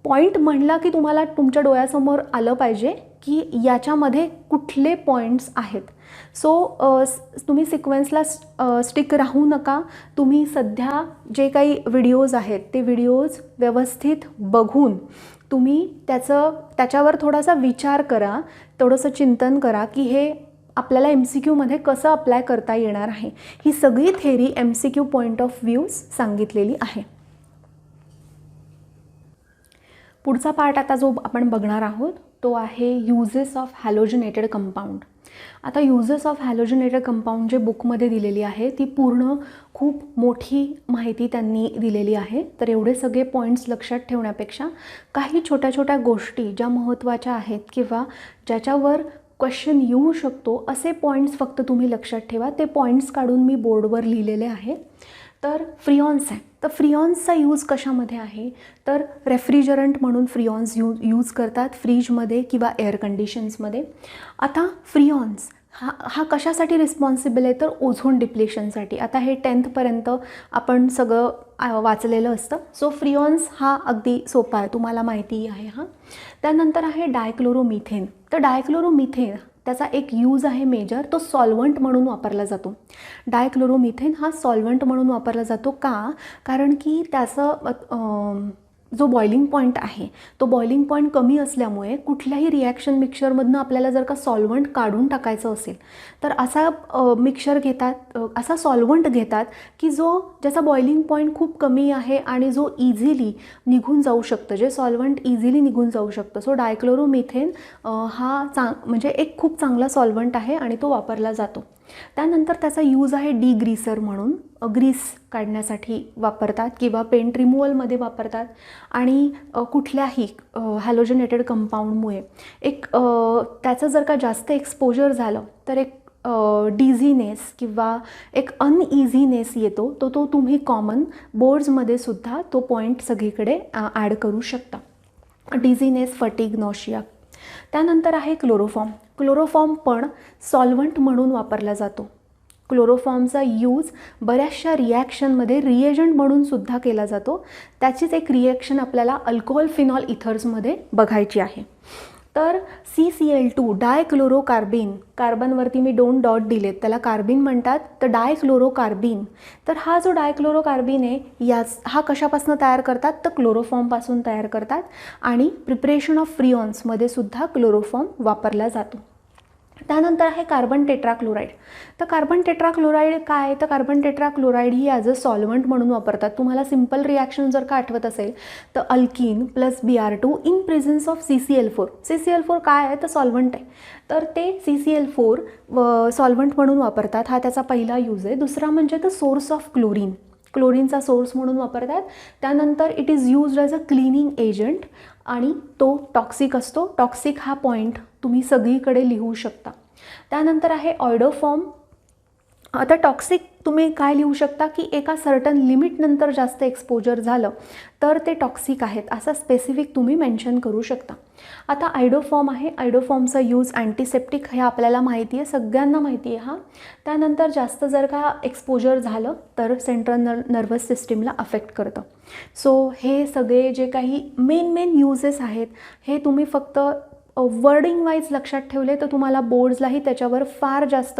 पॉईंट म्हणला की तुम्हाला तुमच्या डोळ्यासमोर आलं पाहिजे की याच्यामध्ये कुठले पॉईंट्स आहेत. सो तुम्ही सिक्वेन्सला स्टिक राहू नका. तुम्ही सध्या जे काही व्हिडिओज आहेत ते व्हिडिओज व्यवस्थित बघून तुम्ही त्याच्यावर थोडासा विचार करा, थोडंसं चिंतन करा की हे आपल्याला MCQमध्ये कसं अप्लाय करता येणार आहे. ही सगळी theory MCQ point of views सांगितलेली आहे. पुढचा पार्ट आता जो आपण बघणार आहोत तो आहे युजेस ऑफ हॅलोजनेटेड कंपाऊंड. आता युजेस ऑफ हॅलोजनेटेड कंपाऊंड जे बुकमध्ये दिलेली आहे ती पूर्ण खूप मोठी माहिती त्यांनी दिलेली आहे. तर एवढे सगळे पॉईंट्स लक्षात ठेवण्यापेक्षा काही छोट्या छोट्या गोष्टी ज्या महत्त्वाच्या आहेत किंवा ज्याच्यावर क्वेश्चन येऊ शकतो असे पॉईंट्स फक्त तुम्ही लक्षात ठेवा. ते पॉईंट्स काढून मी बोर्डवर लिहिलेले आहे. तर फ्रिऑन्स आहे, तर फ्रिऑन्सचा यूज कशामध्ये आहे तर रेफ्रिजरंट म्हणून फ्रिऑन्स यूज करतात फ्रीजमध्ये किंवा एअर कंडिशन्समध्ये. आता फ्रिऑन्स हा कशासाठी रिस्पॉन्सिबल आहे तर ओझोन डिप्लेशनसाठी. आता हे 10th पर्यंत आपण सगळं वाचलेलं असतं. सो फ्रिऑन्स हा अगदी सोपा आहे, तुम्हाला माहिती आहे. त्यानंतर आहे डायक्लोरोमिथेन. तर डायक्लोरोमिथेन त्याचा एक यूज आहे मेजर, तो सॉल्व्हंट म्हणून वापरला जातो. डायक्लोरोमिथेन हा सॉल्व्हंट म्हणून वापरला जातो का, कारण की त्याचं जो बॉइलिंग पॉईंट आहे तो बॉइलिंग पॉईंट कमी असल्यामुळे कुठल्याही रिॲक्शन मिक्सचरमधनं आपल्याला जर का सॉल्व्हंट काढून टाकायचं असेल तर असा मिक्सचर घेतात, असा सॉल्व्हंट घेतात की ज्याचा बॉइलिंग पॉईंट खूप कमी आहे आणि जो इझिली निघून जाऊ शकतं, जे सॉल्व्हंट इझिली निघून जाऊ शकतं. सो डायक्लोरोमिथेन हा म्हणजे एक खूप चांगला सॉल्व्हंट आहे आणि तो वापरला जातो. त्यानंतर त्याचा यूज आहे डिग्रीसर म्हणून, ग्रीस काढण्यासाठी वापरतात किंवा पेंट रिमूव्हलमध्ये वापरतात. आणि कुठल्याही हॅलोजनेटेड कंपाऊंडमुळे त्याचं जर का जास्त एक्सपोजर झालं तर एक डिझीनेस किंवा एक अनइझीनेस येतो, तो तुम्ही कॉमन बोर्ड्समध्ये सुद्धा तो पॉईंट सगळीकडे ॲड करू शकता. डिझीनेस, फटीग, नॉशिया. त्यानंतर आहे क्लोरोफॉर्म. क्लोरोफॉर्म पण सॉल्व्हंट म्हणून वापरला जातो. क्लोरोफॉर्मचा यूज बऱ्याचशा रिॲक्शनमध्ये रिएजंट म्हणून सुद्धा केला जातो. त्याचीच एक रिॲक्शन आपल्याला अल्कोहोल फिनॉल इथर्समध्ये बघायची आहे. तर CCl2 डायक्लोरोकार्बिन, कार्बनवरती मी 2 डॉट दिलेत, त्याला कार्बिन म्हणतात. तर डायक्लोरोकार्बिन, तर हा जो डायक्लोरोकार्बिन आहे हा कशापासून तयार करतात तर क्लोरोफॉर्मपासून तयार करतात. आणि प्रिपरेशन ऑफ फ्रिऑन्समध्ये सुद्धा क्लोरोफॉर्म वापरला जातो. त्यानंतर आहे कार्बन टेट्राक्लोराईड. तर कार्बन टेट्राक्लोराईड काय, तर carbon tetrachloride he as a solvent म्हणून वापरतात. तुम्हाला सिम्पल रिॲक्शन जर का आठवत असेल तर alkyne plus Br2 in presence of CCl4. CCl4 काय आहे तर सॉल्व्हंट आहे, तर ते CCl4 सॉल्व्हंट म्हणून वापरतात. हा त्याचा पहिला यूज आहे. दुसरा म्हणजे तर सोर्स ऑफ क्लोरीन, क्लोरीनचा सोर्स म्हणून वापरतात. त्यानंतर it is used as a cleaning agent आणि तो टॉक्सिक असतो. टॉक्सिक हा पॉईंट तुम्ही सगळीकडे लिहू शकता. त्यानंतर आहे ऑयडोफॉर्म. आता टॉक्सिक तुम्ही काय लिहू शकता की एका सर्टन लिमिटनंतर जास्त एक्सपोजर झालं तर ते टॉक्सिक आहेत असं स्पेसिफिक तुम्ही मेन्शन करू शकता. आता आयडोफॉर्म आहे. आयडोफॉर्मचा यूज अँटीसेप्टिक हे आपल्याला माहिती आहे, सगळ्यांना माहिती आहे. त्यानंतर जास्त जर का एक्सपोजर झालं तर सेंट्रल नर्वस सिस्टीमला अफेक्ट करतं. सो हे सगळे जे काही मेन यूजेस आहेत हे तुम्ही फक्त वर्डिंग वाईज लक्षात ठेवले तर तुम्हाला बोर्ड्सलाही त्याच्यावर फार जास्त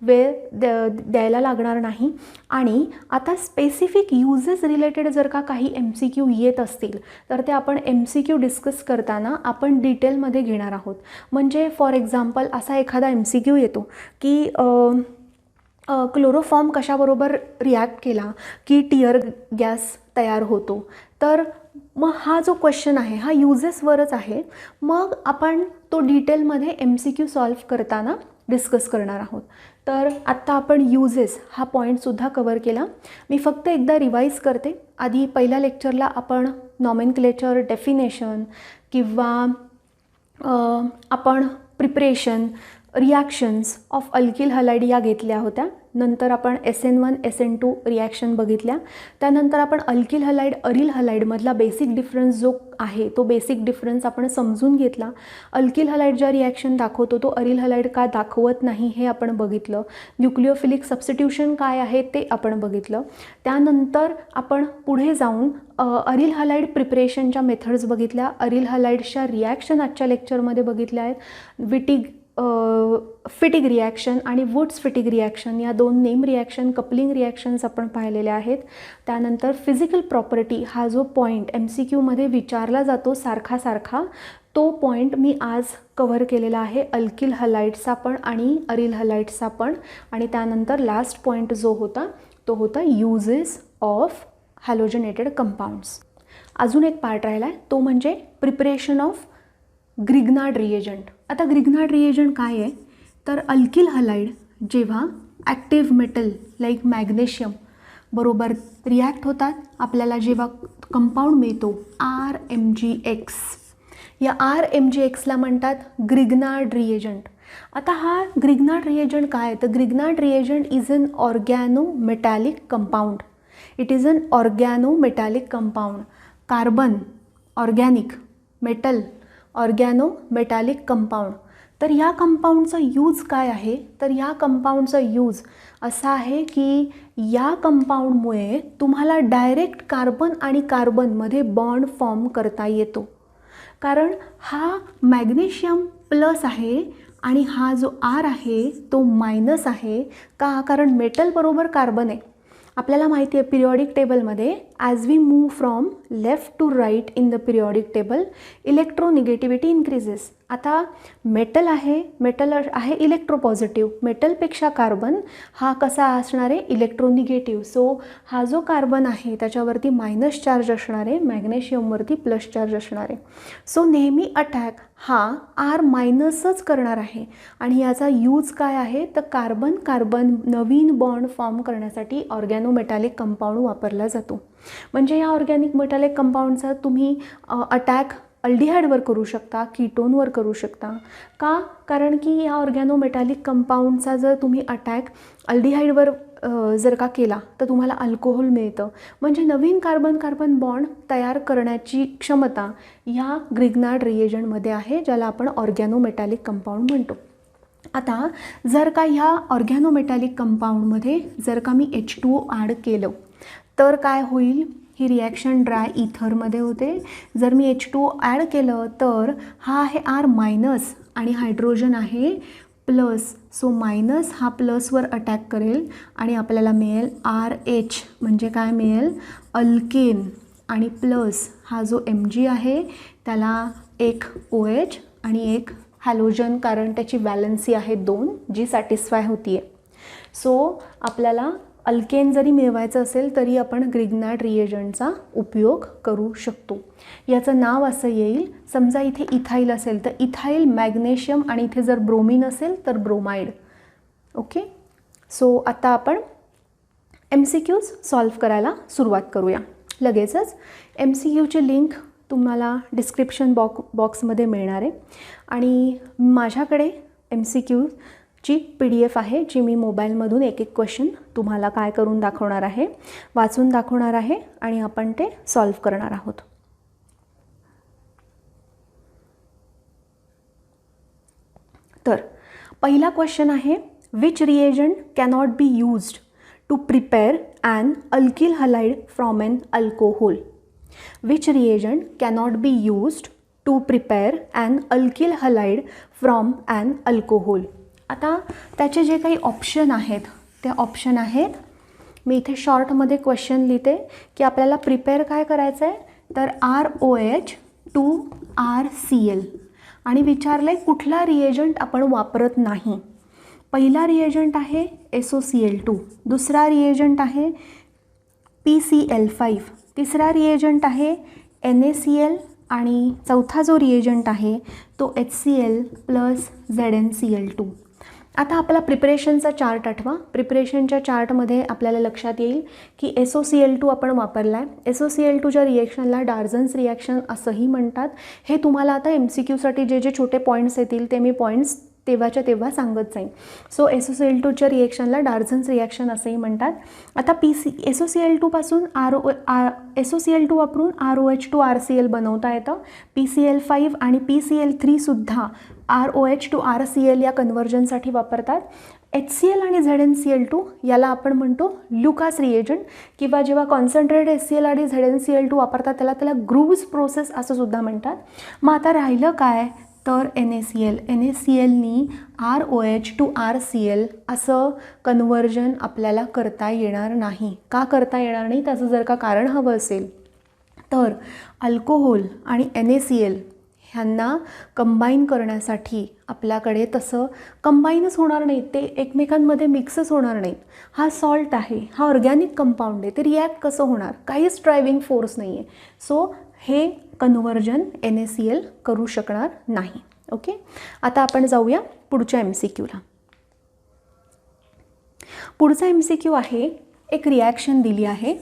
वेळ द्यायला लागणार नाही. आणि आता स्पेसिफिक युजेस रिलेटेड जर का काही MCQ येत असतील तर ते आपण MCQ डिस्कस करताना आपण डिटेलमध्ये घेणार आहोत. म्हणजे फॉर एक्झाम्पल असा एखादा MCQ येतो की क्लोरोफॉर्म कशाबरोबर रिॲक्ट केला की टिअर गॅस तयार होतो. तर मग हा जो क्वेश्चन आहे हा युजेसवरच आहे. मग आपण तो डिटेलमध्ये MCQ सॉल्व्ह करताना डिस्कस करणार आहोत. तर आत्ता आपण युजेस हा पॉईंटसुद्धा कवर केला. मी फक्त एकदा रिवाईज करते. आधी पहिल्या लेक्चरला आपण नॉमेनक्लेचर, डेफिनेशन किंवा आपण preparation, reactions of alkyl halide या घेतल्या होत्या. नंतर आपण SN1 SN2 रिॲक्शन बघितल्या. त्यानंतर आपण अल्किल हलाइड अरिल हलाइडमधला बेसिक डिफरन्स जो आहे तो बेसिक डिफरन्स आपण समजून घेतला. अल्किल हलाइड ज्या रिॲक्शन दाखवतो तो अरिल हलाइड का दाखवत नाही हे आपण बघितलं. न्यूक्लिओफिलिक सबस्टिट्यूशन काय आहे ते आपण बघितलं. त्यानंतर आपण पुढे जाऊन अरिल हलाइड प्रिपरेशनच्या मेथड्स बघितल्या. अरिल हलाइड्सच्या रिॲक्शन आजच्या लेक्चरमध्ये बघितल्या आहेत. फिटिग रिॲक्शन आणि वुड्स फिटिग रिॲक्शन या दोन नेम रिॲक्शन, कपलिंग रिॲक्शन्स आपण पाहिलेल्या आहेत. त्यानंतर फिजिकल प्रॉपर्टी हा जो पॉईंट MCQमध्ये विचारला जातो सारखा तो पॉईंट मी आज कव्हर केलेला आहे. अल्किल हलाइड्सचा पण आणि अरिल हलाइड्सचा पण. आणि त्यानंतर लास्ट पॉईंट जो होता तो होता युजेस ऑफ हॅलोजनेटेड कंपाऊंड्स. अजून एक पार्ट राहिला आहे तो म्हणजे प्रिपरेशन ऑफ ग्रिग्नार्ड रिएजंट. आता ग्रिग्नार्ड रिएजंट काय आहे तर अल्किल हलाइड जेव्हा ॲक्टिव्ह मेटल लाईक मॅग्नेशियम बरोबर रिॲक्ट होतात आपल्याला जेव्हा कंपाऊंड मिळतो RMgX, या RMgXला म्हणतात ग्रिग्नार्ड रिएजंट. आता हा ग्रिग्नार्ड रिएजंट काय आहे तर Grignard reagent is an organometallic compound. It is an organometallic compound. Carbon organic, metal organometallic compound. तर ह्या कंपाऊंडचा यूज काय आहे तर ह्या कंपाऊंडचा यूज असा आहे की या कंपाऊंडमुळे तुम्हाला डायरेक्ट कार्बन आणि कार्बनमध्ये बॉन्ड फॉर्म करता येतो. कारण हा मॅग्नेशियम प्लस आहे आणि हा जो R आहे तो मायनस आहे. का कारण मेटल बरोबर कार्बन आहे. आपल्याला माहिती आहे पिरियॉडिक टेबलमध्ये as we move from left to right in the periodic table electronegativity increases. आता मेटल आहे इलेक्ट्रोपॉझिटिव्ह. मेटलपेक्षा कार्बन हा कसा असणार आहे इलेक्ट्रोनिगेटिव्ह. सो हा जो कार्बन आहे त्याच्यावरती मायनस चार्ज असणार आहे, मॅग्नेशियमवरती प्लस चार्ज असणार आहे. सो नेहमी अटॅक हा R मायनसच करणार आहे. आणि याचा यूज काय आहे तर कार्बन कार्बन नवीन बॉन्ड फॉर्म करण्यासाठी ऑर्गॅनोमेटॅलिक कंपाऊंड वापरला जातो. म्हणजे या ऑर्गॅनिक मेटॅलिक कंपाऊंडचा तुम्ही अटॅक अल्डिहाइडवर करू शकता, कीटोनवर करू शकता. का कारण की या ऑर्गॅनोमेटॅलिक कंपाऊंडचा जर तुम्ही अटॅक अल्डिहाइडवर जर का केला तर तुम्हाला अल्कोहोल मिळतं. म्हणजे नवीन कार्बन कार्बन बॉन्ड तयार करण्याची क्षमता ह्या ग्रिग्नार्ड रिएजंटमध्ये आहे ज्याला आपण ऑर्गॅनोमेटॅलिक कंपाऊंड म्हणतो. आता जर का ह्या ऑर्गॅनोमेटॅलिक कंपाऊंडमध्ये जर का मी H2O ॲड केलं तर काय होईल ही रिॲक्शन ड्राय इथरमध्ये होते. जर मी H2O ॲड केलं तर हा आहे R मायनस आणि हायड्रोजन आहे प्लस. सो मायनस हा प्लसवर अटॅक करेल आणि आपल्याला मिळेल RH. म्हणजे काय मिळेल अल्केन. आणि प्लस हा जो Mg आहे त्याला एक OH आणि एक हॅलोजन कारण त्याची वॅलन्सी आहे 2 जी सॅटिस्फाय होती आहे. सो आपल्याला अल्केन जरी मिळवायचं असेल तरी आपण ग्रिग्नार्ड रिएजंटचा उपयोग करू शकतो. याचं नाव असं येईल समजा इथे इथाईल असेल तर इथाईल मॅग्नेशियम आणि इथे जर ब्रोमीन असेल तर ब्रोमाइड. ओके. सो आता आपण MCQज सॉल्व्ह करायला सुरुवात करूया. लगेचच MCQची लिंक तुम्हाला डिस्क्रिप्शन बॉक्समध्ये मिळणार आहे. आणि माझ्याकडे MCQची PDF आहे जी मी मोबाईलमधून एक एक क्वेश्चन तुम्हाला काय करून दाखवणार आहे, वाचून दाखवणार आहे आणि आपण ते सॉल्व्ह करणार आहोत. तर पहिला क्वेश्चन आहे which reagent cannot be used to prepare an alkyl halide from an alcohol. Which reagent cannot be used to prepare an alkyl halide from an alcohol. आता त्याचे जे काही ऑप्शन आहेत ते ऑप्शन आहेत, मी इथे शॉर्टमध्ये क्वेश्चन लिहिते की आपल्याला प्रिपेअर काय करायचं आहे, तर ROH2RCl आणि विचारलं आहे कुठला रिएजंट आपण वापरत नाही. पहिला रिएजंट आहे SOCl2, दुसरा रिएजंट आहे PCl5, तिसरा रिएजंट आहे NaCl आणि चौथा जो रिएजंट आहे तो HCl प्लस ZnCl2. आता आपला प्रिपरेशनचा चार्ट आठवा. प्रिपरेशनच्या चार्टमध्ये आपल्याला लक्षात येईल की SOCl2 आपण वापरला आहे. SOCl2च्या रिएक्शनला डार्झन्स रिॲक्शन असंही म्हणतात. हे तुम्हाला आता MCQसाठी जे जे छोटे पॉईंट्स येतील ते मी पॉईंट्स तेव्हाच्या तेव्हा सांगत जाईन. सो SOCl2च्या रिएक्शनला डार्झन्स रिॲक्शन असंही म्हणतात. आता SOCl2 पासून SOCl2 वापरून ROH2RCl बनवता येतं. PCl5 आणि PCl3सुद्धा ROH2RCl या कन्व्हर्जनसाठी वापरतात. HCl आणि ZnCl2 याला आपण म्हणतो लुकास रिएजंट, किंवा जेव्हा कॉन्सन्ट्रेट HCl आणि ZnCl2 वापरतात त्याला ग्रूव्ज प्रोसेस असं सुद्धा म्हणतात. मग आता राहिलं काय, तर NaClनी ROH2RCl असं कन्व्हर्जन आपल्याला करता येणार नाही. का करता येणार नाही, त्याचं जर का कारण हवं असेल तर अल्कोहोल आणि NaCl ह्यांना कंबाईन करण्यासाठी आपल्याकडे तसं कंबाईनच होणार नाही, ते एकमेकांमध्ये मिक्सच होणार नाहीत. हा सॉल्ट आहे, हा ऑर्गॅनिक कंपाऊंड आहे, ते रिॲक्ट कसं होणार, काहीच ड्रायव्हिंग फोर्स नाही आहे. सो हे कन्व्हर्जन NaCl करू शकणार नाही. ओके, आता आपण जाऊया पुढच्या MCQला. पुढचा MCQ आहे, एक रिॲक्शन दिली आहे.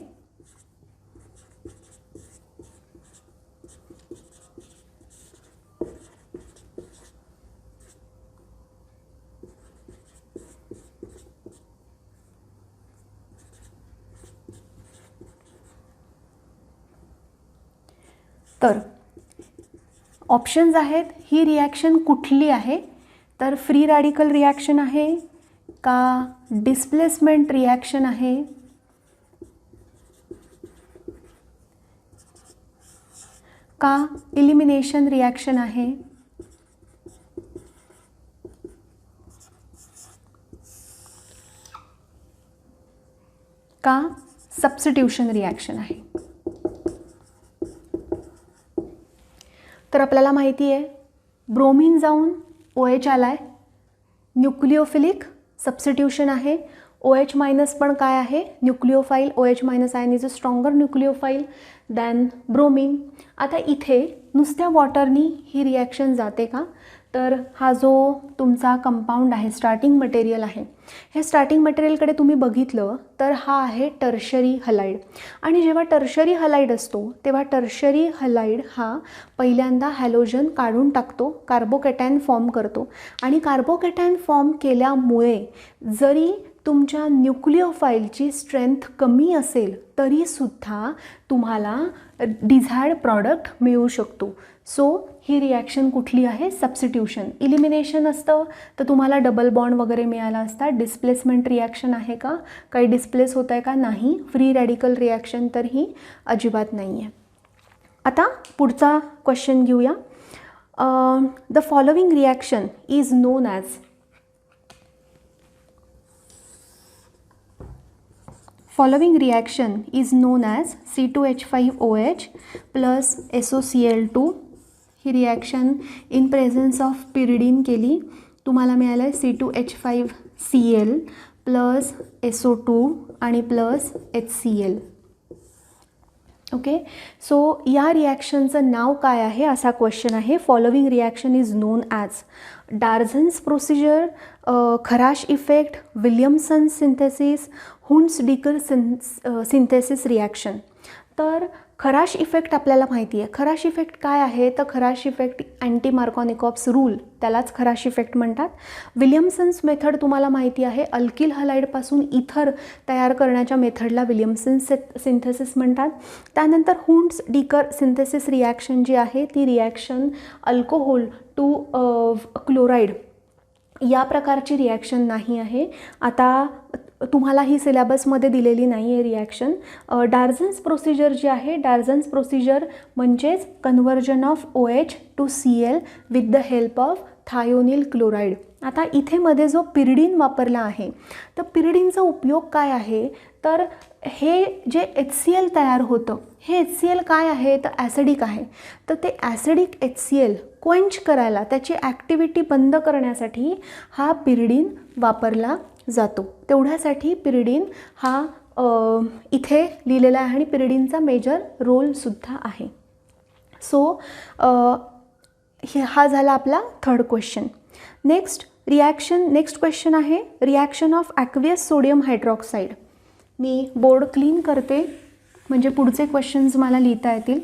तर ऑप्शन्स आहेत, ही रिॲक्शन कुठली आहे, तर फ्री रॅडिकल रिॲक्शन आहे का, डिस्प्लेसमेंट रिॲक्शन आहे, का इलिमिनेशन रिॲक्शन आहे, का सबस्टिट्यूशन रिॲक्शन आहे. तर आपल्याला माहिती आहे ब्रोमीन जाऊन OH आला आहे, न्यूक्लिओफिलिक सबस्टिट्यूशन आहे. OH मायनस पण काय आहे, nucleophile. OH minus ion is a stronger nucleophile than bromine. आता इथे नुसत्या वॉटरनी ही रिॲक्शन जाते का, तर हा जो तुमचा कंपाऊंड आहे, स्टार्टिंग मटेरियल आहे, हे स्टार्टिंग मटेरियलकडे तुम्ही बघितलं तर हा आहे टर्शरी हलाइड. आणि जेव्हा टर्शरी हलाइड असतो तेव्हा टर्शरी हलाइड हा पहिल्यांदा हॅलोजन काढून टाकतो, कार्बोकॅटायन फॉर्म करतो. आणि कार्बोकॅटायन फॉर्म केल्यामुळे जरी तुमच्या न्यूक्लिओफाईलची स्ट्रेंथ कमी असेल तरीसुद्धा तुम्हाला डिझायर्ड प्रॉडक्ट मिळू शकतो. सो ही रिॲक्शन कुठली आहे, सबस्टिट्यूशन. इलिमिनेशन असतं तर तुम्हाला डबल बॉन्ड वगैरे मिळाला असता. डिस्प्लेसमेंट रिॲक्शन आहे का, काही डिस्प्लेस होत आहे का, नाही. फ्री रॅडिकल रिॲक्शन तर ही अजिबात नाही आहे. आता पुढचा क्वेश्चन घेऊया. The following reaction is known as, following reaction is known as C2H5OH plus SOCl2. He reaction in presence of pyridine केली, तुम्हाला मिळालं आहे C2H5Cl प्लस SO2 आणि प्लस HCl. ओके, सो या रिॲक्शनचं नाव काय आहे असा क्वेश्चन आहे. Following reaction is known as Darzens procedure, Kharasch effect, Williamson synthesis, Hunsdiecker synthesis reaction. तर खराश इफेक्ट आपल्याला माहिती आहे. खराश इफेक्ट काय आहे, तर Kharasch effect anti Markovnikov's rule, त्यालाच खराश इफेक्ट म्हणतात. विलियमसन्स मेथड तुम्हाला माहिती आहे, अल्किल हलाइडपासून इथर तयार करण्याच्या मेथडला विलियमसन सिंथेसिस म्हणतात. त्यानंतर हुंट्स-डिकर सिंथेसिस रिॲक्शन जी आहे ती रिॲक्शन अल्कोहोल टू क्लोराईड या प्रकारची रिॲक्शन नाही आहे. आता तुम्हाला ही सिलेबसमध्ये दिलेली नाही आहे रिॲक्शन. डार्झन्स प्रोसिजर जी आहे, डार्झन्स प्रोसिजर म्हणजेच conversion of OH to Cl with the help of thionyl chloride. आता इथे मध्ये जो पिरिडीन वापरला आहे, तर पिरिडीनचा उपयोग काय आहे, तर हे जे HCl तयार होतं, हे HCl काय आहे, तर ॲसिडिक आहे. तर ते ॲसिडिक HCl क्वेंच करायला, त्याची ॲक्टिव्हिटी बंद करण्यासाठी हा पिरिडीन वापरला जातो. तेवढ्यासाठी पिरिडीन हा इथे लिहिलेला आहे आणि पिरिडीनचा मेजर रोलसुद्धा आहे. सो हा झाला आपला थर्ड क्वेश्चन. नेक्स्ट क्वेश्चन आहे reaction of aqueous sodium hydroxide. मी बोर्ड क्लीन करते म्हणजे पुढचे क्वेश्चन्स मला लिहिता येतील.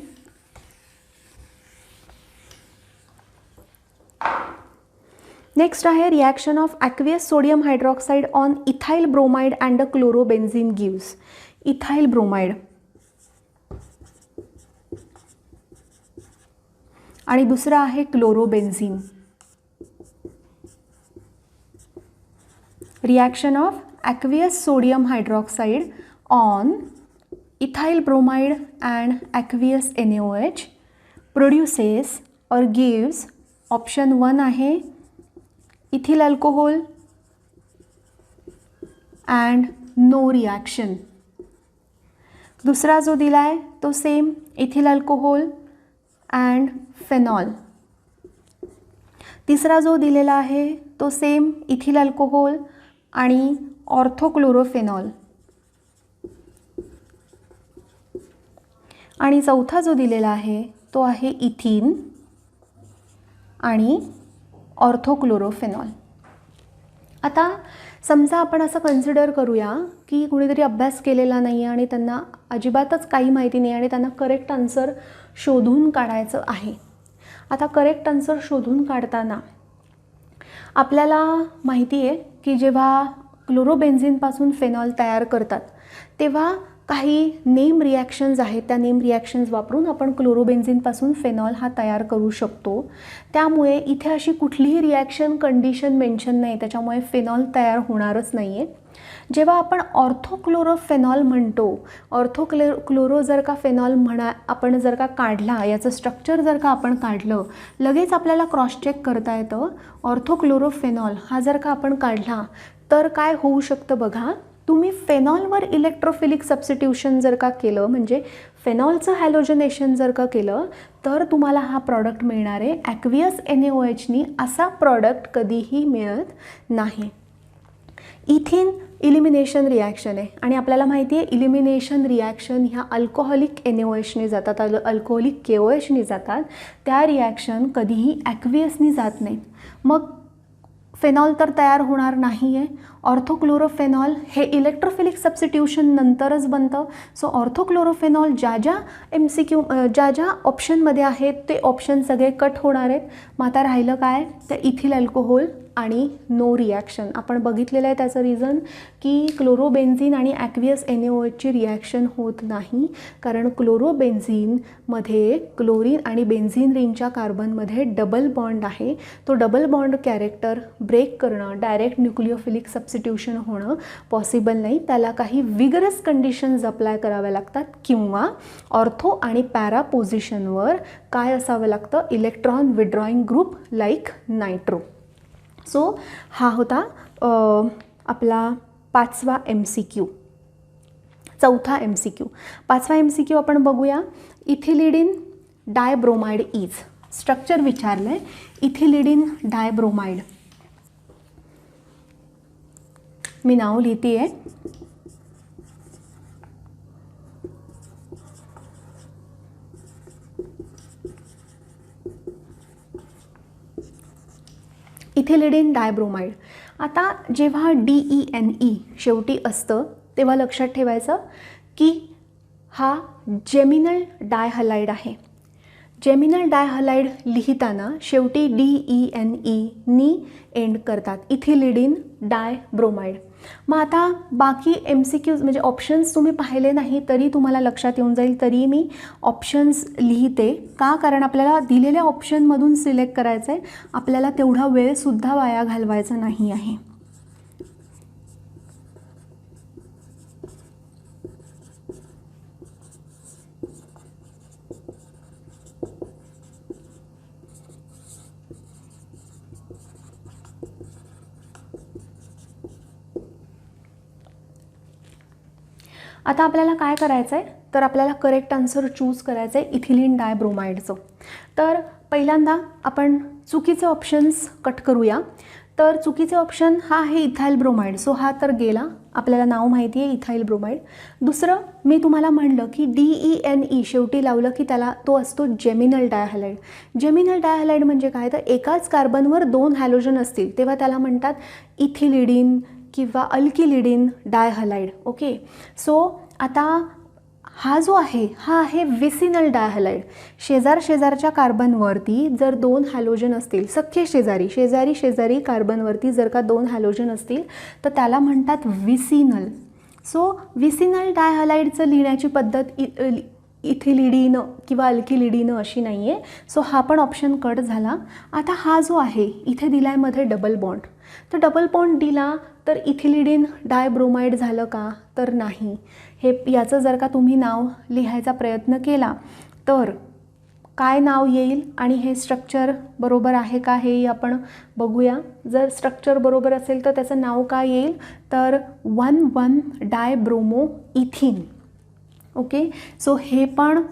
नेक्स्ट आहे reaction of aqueous sodium hydroxide on ethyl bromide and a chlorobenzene gives. Ethyl bromide आणि दुसरा आहे chlorobenzene. Reaction of aqueous sodium hydroxide on ethyl bromide and aqueous NaOH produces और गिव्स. ऑप्शन 1 आहे ethyl alcohol and no reaction. दुसरा जो दिला आहे तो same ethyl alcohol and phenol. तिसरा जो दिलेला आहे तो सेम इथिल अल्कोहोल आणि ऑर्थोक्लोरोफेनॉल. आणि चौथा जो दिलेला आहे तो आहे इथिन आणि ऑर्थोक्लोरोफेनॉल. आता समजा आपण असं कन्सिडर करूया की कुणीतरी अभ्यास केलेला नाही आहे आणि त्यांना अजिबातच काही माहिती नाही आणि त्यांना करेक्ट आन्सर शोधून काढायचं आहे. आता करेक्ट आन्सर शोधून काढताना आपल्याला माहिती आहे की जेव्हा क्लोरोबेन्झीनपासून फेनॉल तयार करतात तेव्हा काही नेम रिॲक्शन्स आहेत, त्या नेम रिॲक्शन्स वापरून आपण क्लोरोबेन्झीनपासून फेनॉल हा तयार करू शकतो. त्यामुळे इथे अशी कुठलीही रिॲक्शन कंडिशन मेन्शन नाही, त्याच्यामुळे फेनॉल तयार होणारच नाही आहे. जेव्हा आपण ऑर्थोक्लोरोफेनॉल म्हणतो, क्लोरो जर का फेनॉल आपण जर का काढला, याचं स्ट्रक्चर जर का आपण काढलं, लगेच आपल्याला क्रॉस चेक करता येतं. ऑर्थोक्लोरोफेनॉल हा जर का आपण काढला तर काय होऊ शकतं बघा. तुम्ही फेनॉलवर इलेक्ट्रोफिलिक सबस्टिट्यूशन जर का केलं, म्हणजे फेनॉलचं हॅलोजनेशन जर का केलं, तर तुम्हाला हा प्रॉडक्ट मिळणार आहे. ॲक्वियस NaOHनी असा प्रॉडक्ट कधीही मिळत नाही. इथिन इलिमिनेशन रिॲक्शन आहे आणि आपल्याला माहिती आहे इलिमिनेशन रिॲक्शन ह्या अल्कोहोलिक NaOHने जातात, अल्कोहोलिक KOHने जातात. त्या रिॲक्शन कधीही ॲक्वियसनी जात नाहीत. मग फेनॉल तर तयार होणार नाही आहे. ऑर्थोक्लोरोफेनॉल हे इलेक्ट्रोफिलिक सबस्टिट्यूशन नंतरच बनतं. सो ऑर्थोक्लोरोफेनॉल ज्या ज्या ऑप्शनमध्ये आहेत ते ऑप्शन सगळे कट होणार आहेत. मग आता राहिलं काय, तर इथिल अल्कोहोल आणि नो रिॲक्शन. आपण बघितलेलं आहे त्याचं रिझन की क्लोरोबेन्झीन आणि ॲक्वियस NaOHची रिॲक्शन होत नाही, कारण क्लोरोबेन्झीनमध्ये क्लोरीन आणि बेन्झीन रिंगच्या कार्बनमध्ये डबल बॉन्ड आहे. तो डबल बॉन्ड कॅरेक्टर ब्रेक करणं, डायरेक्ट न्यूक्लिओफिलिक सबस्टिट्यूशन होणं पॉसिबल नाही. त्याला काही विगरस कंडिशन्स अप्लाय कराव्या लागतात किंवा ऑर्थो आणि पॅरा पोझिशनवर काय असावं लागतं, electron विड्रॉईंग group like nitro. So हा होता आपला 5वा MCQ. 4था MCQ. 5वा MCQ आपण बघूया. इथिलिडिन डायब्रोमाइड इज. स्ट्रक्चर विचारलं आहे. इथिलिडिन डायब्रोमाइड. मी नाव लिहिते आहे. इथिलिडिन डायब्रोमाइड. आता जेव्हा DENE शेवटी असतं तेव्हा लक्षात ठेवायचं की हा जेमिनल डायहलाइड आहे. जेमिनल डायहलाइड लिहिताना शेवटी DENE नी एंड करतात. इथिलिडिन डायब्रोमाइड. मग आता बाकी MCQs म्हणजे ऑप्शन्स तुम्ही पाहिले नाही तरी तुम्हाला लक्षात येऊन जाईल, तरी मी ऑप्शन्स लिहिते. का, कारण आपल्याला दिलेल्या ऑप्शनमधून सिलेक्ट करायचं आहे. आपल्याला तेवढा वेळसुद्धा वाया घालवायचा नाही आहे. आता आपल्याला काय करायचं आहे, तर आपल्याला करेक्ट आन्सर चूज करायचं आहे इथिलीन डायब्रोमाइडचं. तर पहिल्यांदा आपण चुकीचे ऑप्शन्स कट करूया. तर चुकीचे ऑप्शन हा आहे इथाइल ब्रोमाइड, सो हा तर गेला, आपल्याला नाव माहिती आहे इथाइल ब्रोमाइड. दुसरं मी तुम्हाला म्हणलं की DENE शेवटी लावलं की त्याला तो असतो जेमिनल डायहॅलाइड. जेमिनल डायहॅलाइड म्हणजे काय, तर एकाच कार्बनवर 2 हॅलोजन असतील तेव्हा त्याला म्हणतात इथिलिडीन किंवा अल्किलिडीन डायहॅलाइड. ओके, सो आता हा जो आहे हा आहे विसिनल डायहॅलाइड. शेजारच्या कार्बनवरती जर 2 हॅलोजन असतील, सख्खे शेजारी कार्बनवरती जर का 2 हॅलोजन असतील तर त्याला म्हणतात विसिनल. सो विसिनल डायहॅलाइडचं लिहिण्याची पद्धत इथिलिडीन किंवा अल्किलिडीन अशी नाही आहे, सो हा पण ऑप्शन कट झाला. आता हा जो आहे इथे दिलाय मध्ये डबल बॉन्ड, तर डबल बॉन्ड दिला तर इथिलिडीन डायब्रोमाइड झालं का, तर नाही. हे याचं जर का तुम्ही नाव लिहायचा प्रयत्न केला तर काय नाव येईल आणि हे स्ट्रक्चर बरोबर आहे का हे आपण बघूया. जर स्ट्रक्चर बरोबर असेल तर त्याचं नाव काय येईल, तर 1,1 डायब्रोमो इथिन. ओके, सो हे पण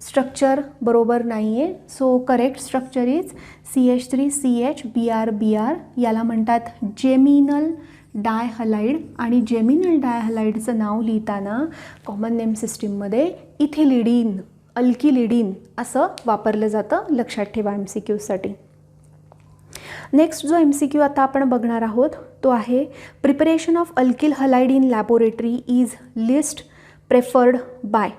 स्ट्रक्चर बरोबर नाही आहे. So correct structure is CH3CH Br. याला म्हणतात जेमिनल डायहॅलाइड आणि जेमिनल डायहॅलाइडचं नाव लिहिताना कॉमन नेम सिस्टीममध्ये इथिलिडीन, अल्किलिडीन असं वापरलं जातं, लक्षात ठेवा MCQसाठी. नेक्स्ट जो MCQ आता आपण बघणार आहोत तो आहे preparation of alkyl halide in laboratory is least preferred by.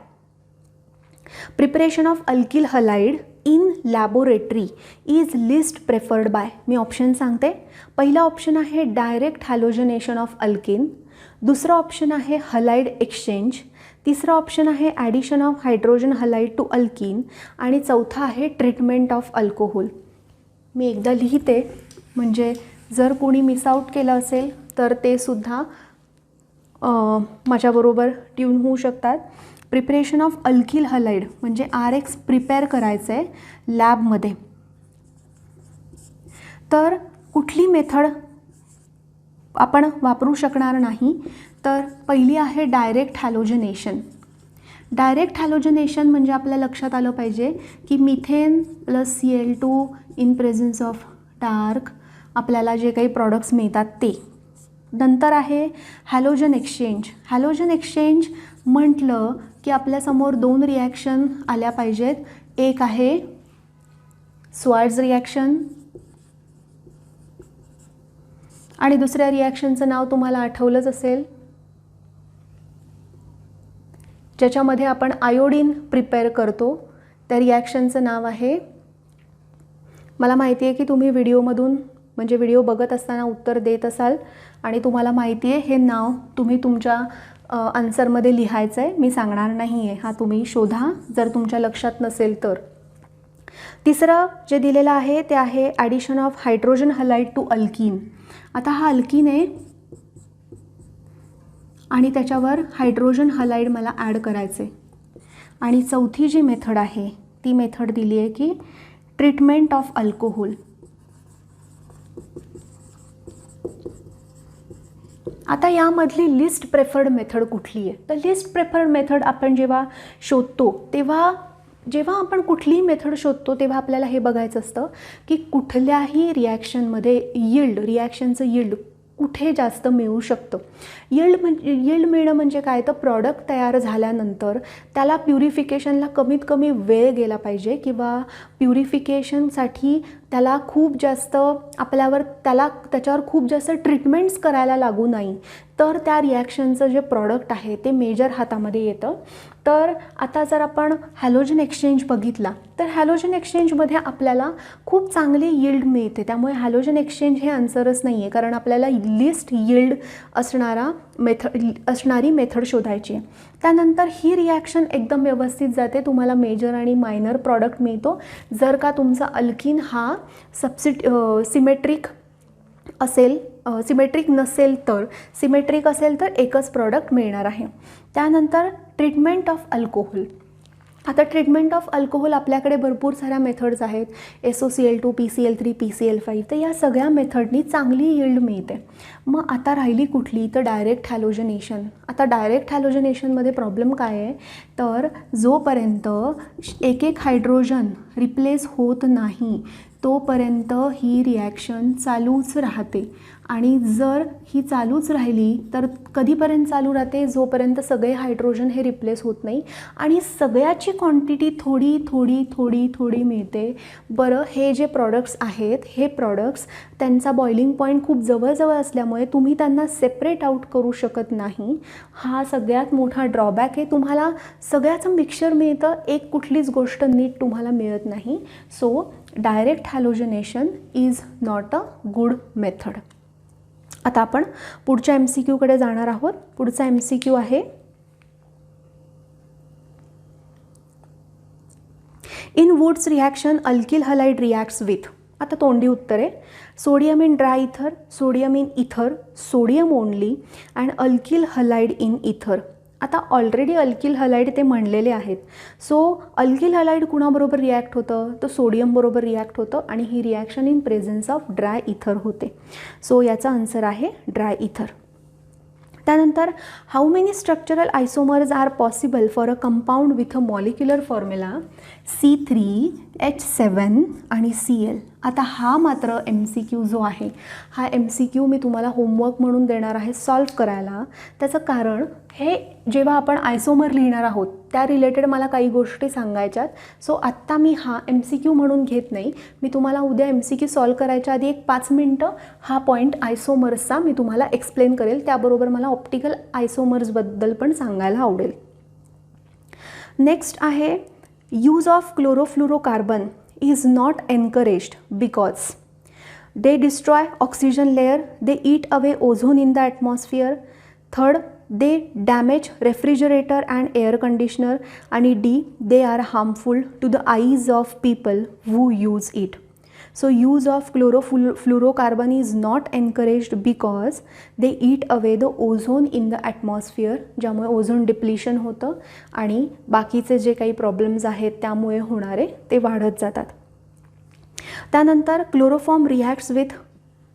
Preparation of alkyl halide in laboratory is least preferred by. मी ऑप्शन सांगते. पहिला ऑप्शन आहे डायरेक्ट हॅलोजनेशन ऑफ अल्किन, दुसरा ऑप्शन आहे हलाइड एक्सचेंज, तिसरा ऑप्शन आहे addition of hydrogen halide to alkene आणि चौथा आहे ट्रीटमेंट ऑफ अल्कोहोल. मी एकदा लिहिते म्हणजे जर कोणी मिसआउट केलं असेल तर ते सुद्धा माझ्याबरोबर ट्यून होऊ शकतात. प्रिपरेशन ऑफ अल्किल हलाइड म्हणजे RX प्रिपेअर करायचं आहे लॅबमध्ये. तर कुठली मेथड आपण वापरू शकणार नाही, तर पहिली आहे डायरेक्ट हॅलोजनेशन. डायरेक्ट हॅलोजनेशन म्हणजे आपल्या लक्षात आलं पाहिजे की methane plus Cl2 in presence of dark आपल्याला जे काही प्रॉडक्ट्स मिळतात ते. नंतर आहे हॅलोजन एक्सचेंज. हॅलोजन एक्सचेंज म्हटलं की आपल्यासमोर 2 रिॲक्शन आल्या पाहिजेत. एक आहे स्वार्ट्झ रिॲक्शन आणि दुसऱ्या रिॲक्शनचं नाव तुम्हाला आठवलंच असेल, ज्याच्यामध्ये आपण आयोडीन प्रिपेअर करतो. त्या रिॲक्शनचं नाव आहे, मला माहिती आहे की तुम्ही व्हिडिओमधून म्हणजे व्हिडिओ बघत असताना उत्तर देत असाल आणि तुम्हाला माहिती आहे हे नाव तुम्ही तुमच्या आन्सरमध्ये लिहायचं आहे, मी सांगणार नाही आहे, हा तुम्ही शोधा जर तुमच्या लक्षात नसेल तर. तिसरं जे दिलेलं आहे ते आहे addition of hydrogen halide to alkene. आता हा अल्किन आहे आणि त्याच्यावर हायड्रोजन हलाइड मला ॲड करायचे. आणि चौथी जी मेथड आहे ती मेथड दिली आहे की ट्रीटमेंट ऑफ अल्कोहोल. आता यामधली लिस्ट प्रेफर्ड मेथड कुठली आहे, तर लिस्ट प्रेफर्ड मेथड आपण जेव्हा शोधतो जेव्हा आपण कुठलीही मेथड शोधतो तेव्हा आपल्याला हे बघायचं असतं की कुठल्याही रिॲक्शनमध्ये रिॲक्शनचं यील्ड कुठे जास्त मिळू शकतं. यील्ड मिळणं म्हणजे काय, तर प्रॉडक्ट तयार झाल्यानंतर त्याला प्युरिफिकेशनला कमीत कमी वेळ गेला पाहिजे किंवा प्युरिफिकेशनसाठी त्याला खूप जास्त त्याच्यावर खूप जास्त ट्रीटमेंट्स करायला लागू नाही, तर त्या रिॲक्शनचं जे प्रॉडक्ट आहे ते मेजर हातामध्ये येतं. तर आता जर आपण हॅलोजन एक्सचेंज बघितला तर हॅलोजन एक्सचेंजमध्ये आपल्याला खूप चांगली यील्ड मिळते, त्यामुळे हॅलोजन एक्सचेंज हे आन्सरच नाही आहे, कारण आपल्याला लिस्ट यील्ड असणारी मेथड शोधायची आहे. त्यानंतर ही रिॲक्शन एकदम व्यवस्थित जाते, तुम्हाला मेजर आणि मायनर प्रॉडक्ट मिळतो जर का तुमचा अल्किन हा सिमेट्रिक असेल. सिमेट्रिक नसेल तर, सिमेट्रिक असेल तर एकच प्रॉडक्ट मिळणार आहे. त्यानंतर ट्रीटमेंट ऑफ अल्कोहोल. आता ट्रीटमेंट ऑफ अल्कोहोल आपल्याकडे भरपूर साऱ्या मेथड्स आहेत, SOCl2, PCl3, PCl5. तर या सगळ्या मेथडनी चांगली यील्ड मिळते. मग आता राहिली कुठली, तर डायरेक्ट हॅलोजनेशन. आता डायरेक्ट हॅलोजनेशनमध्ये प्रॉब्लेम काय आहे, तर जोपर्यंत एक एक हायड्रोजन रिप्लेस होत नाही तोपर्यंत ही रिॲक्शन चालूच राहते. आणि जर ही चालूच राहिली तर कधीपर्यंत चालू राहते, जोपर्यंत सगळे हायड्रोजन हे रिप्लेस होत नाही आणि सगळ्याची क्वांटिटी थोडी थोडी थोडी थोडी मिळते. बरं, हे जे प्रॉडक्ट्स आहेत हे प्रॉडक्ट्स त्यांचा बॉइलिंग पॉईंट खूप जवळजवळ असल्यामुळे तुम्ही त्यांना सेपरेट आऊट करू शकत नाही. हा सगळ्यात मोठा ड्रॉबॅक आहे. तुम्हाला सगळ्याचं मिक्सचर मिळतं, एक कुठलीच गोष्ट नीट तुम्हाला मिळत नाही. So direct halogenation is not a good method. आता आपण पुढच्या MCQकडे जाणार आहोत. पुढचा MCQ आहे, in Wurtz reaction alkyl halide reacts with. आता तोंडी उत्तर आहे, sodium in dry ether, sodium in ether, sodium only and alkyl halide in ether. आता ऑलरेडी अल्किल हलाइड ते म्हणलेले आहेत. सो अल्किल हलाइड कुणाबरोबर रिॲक्ट होतं, तर सोडियम बरोबर रिॲक्ट होतं आणि ही reaction in presence of dry ether होते. सो याचा आन्सर आहे ड्राय इथर. त्यानंतर how many structural isomers are possible for a compound with a molecular formula C3H7 आणि Cl. आता हा मात्र MCQ जो आहे, हा MCQ मी तुम्हाला होमवर्क म्हणून देणार आहे सॉल्व करायला. त्याचं कारण हे जेव्हा आपण आयसोमर लिहिणार आहोत त्या रिलेटेड मला काही गोष्टी सांगायच्यात. सो आत्ता मी हा MCQ म्हणून घेत नाही. मी तुम्हाला उद्या MCQ सॉल्व करायच्या आधी एक 5 मिनटं हा पॉईंट आयसोमर्सचा मी तुम्हाला एक्सप्लेन करेल. त्याबरोबर मला ऑप्टिकल आयसोमर्सबद्दल पण सांगायला आवडेल. नेक्स्ट आहे, use of chlorofluorocarbon is not encouraged because they destroy oxygen layer, they eat away ozone in the atmosphere, third they damage refrigerator and air conditioner, and D they are harmful to the eyes of people who use it. So use of chlorofluorocarbon is not encouraged because they eat away the ozone in the atmosphere, ज्यामुळे ओझोन डिप्लिशन होतं आणि बाकीचे जे काही प्रॉब्लेम्स आहेत त्यामुळे होणारे ते वाढत जातात. त्यानंतर chloroform reacts with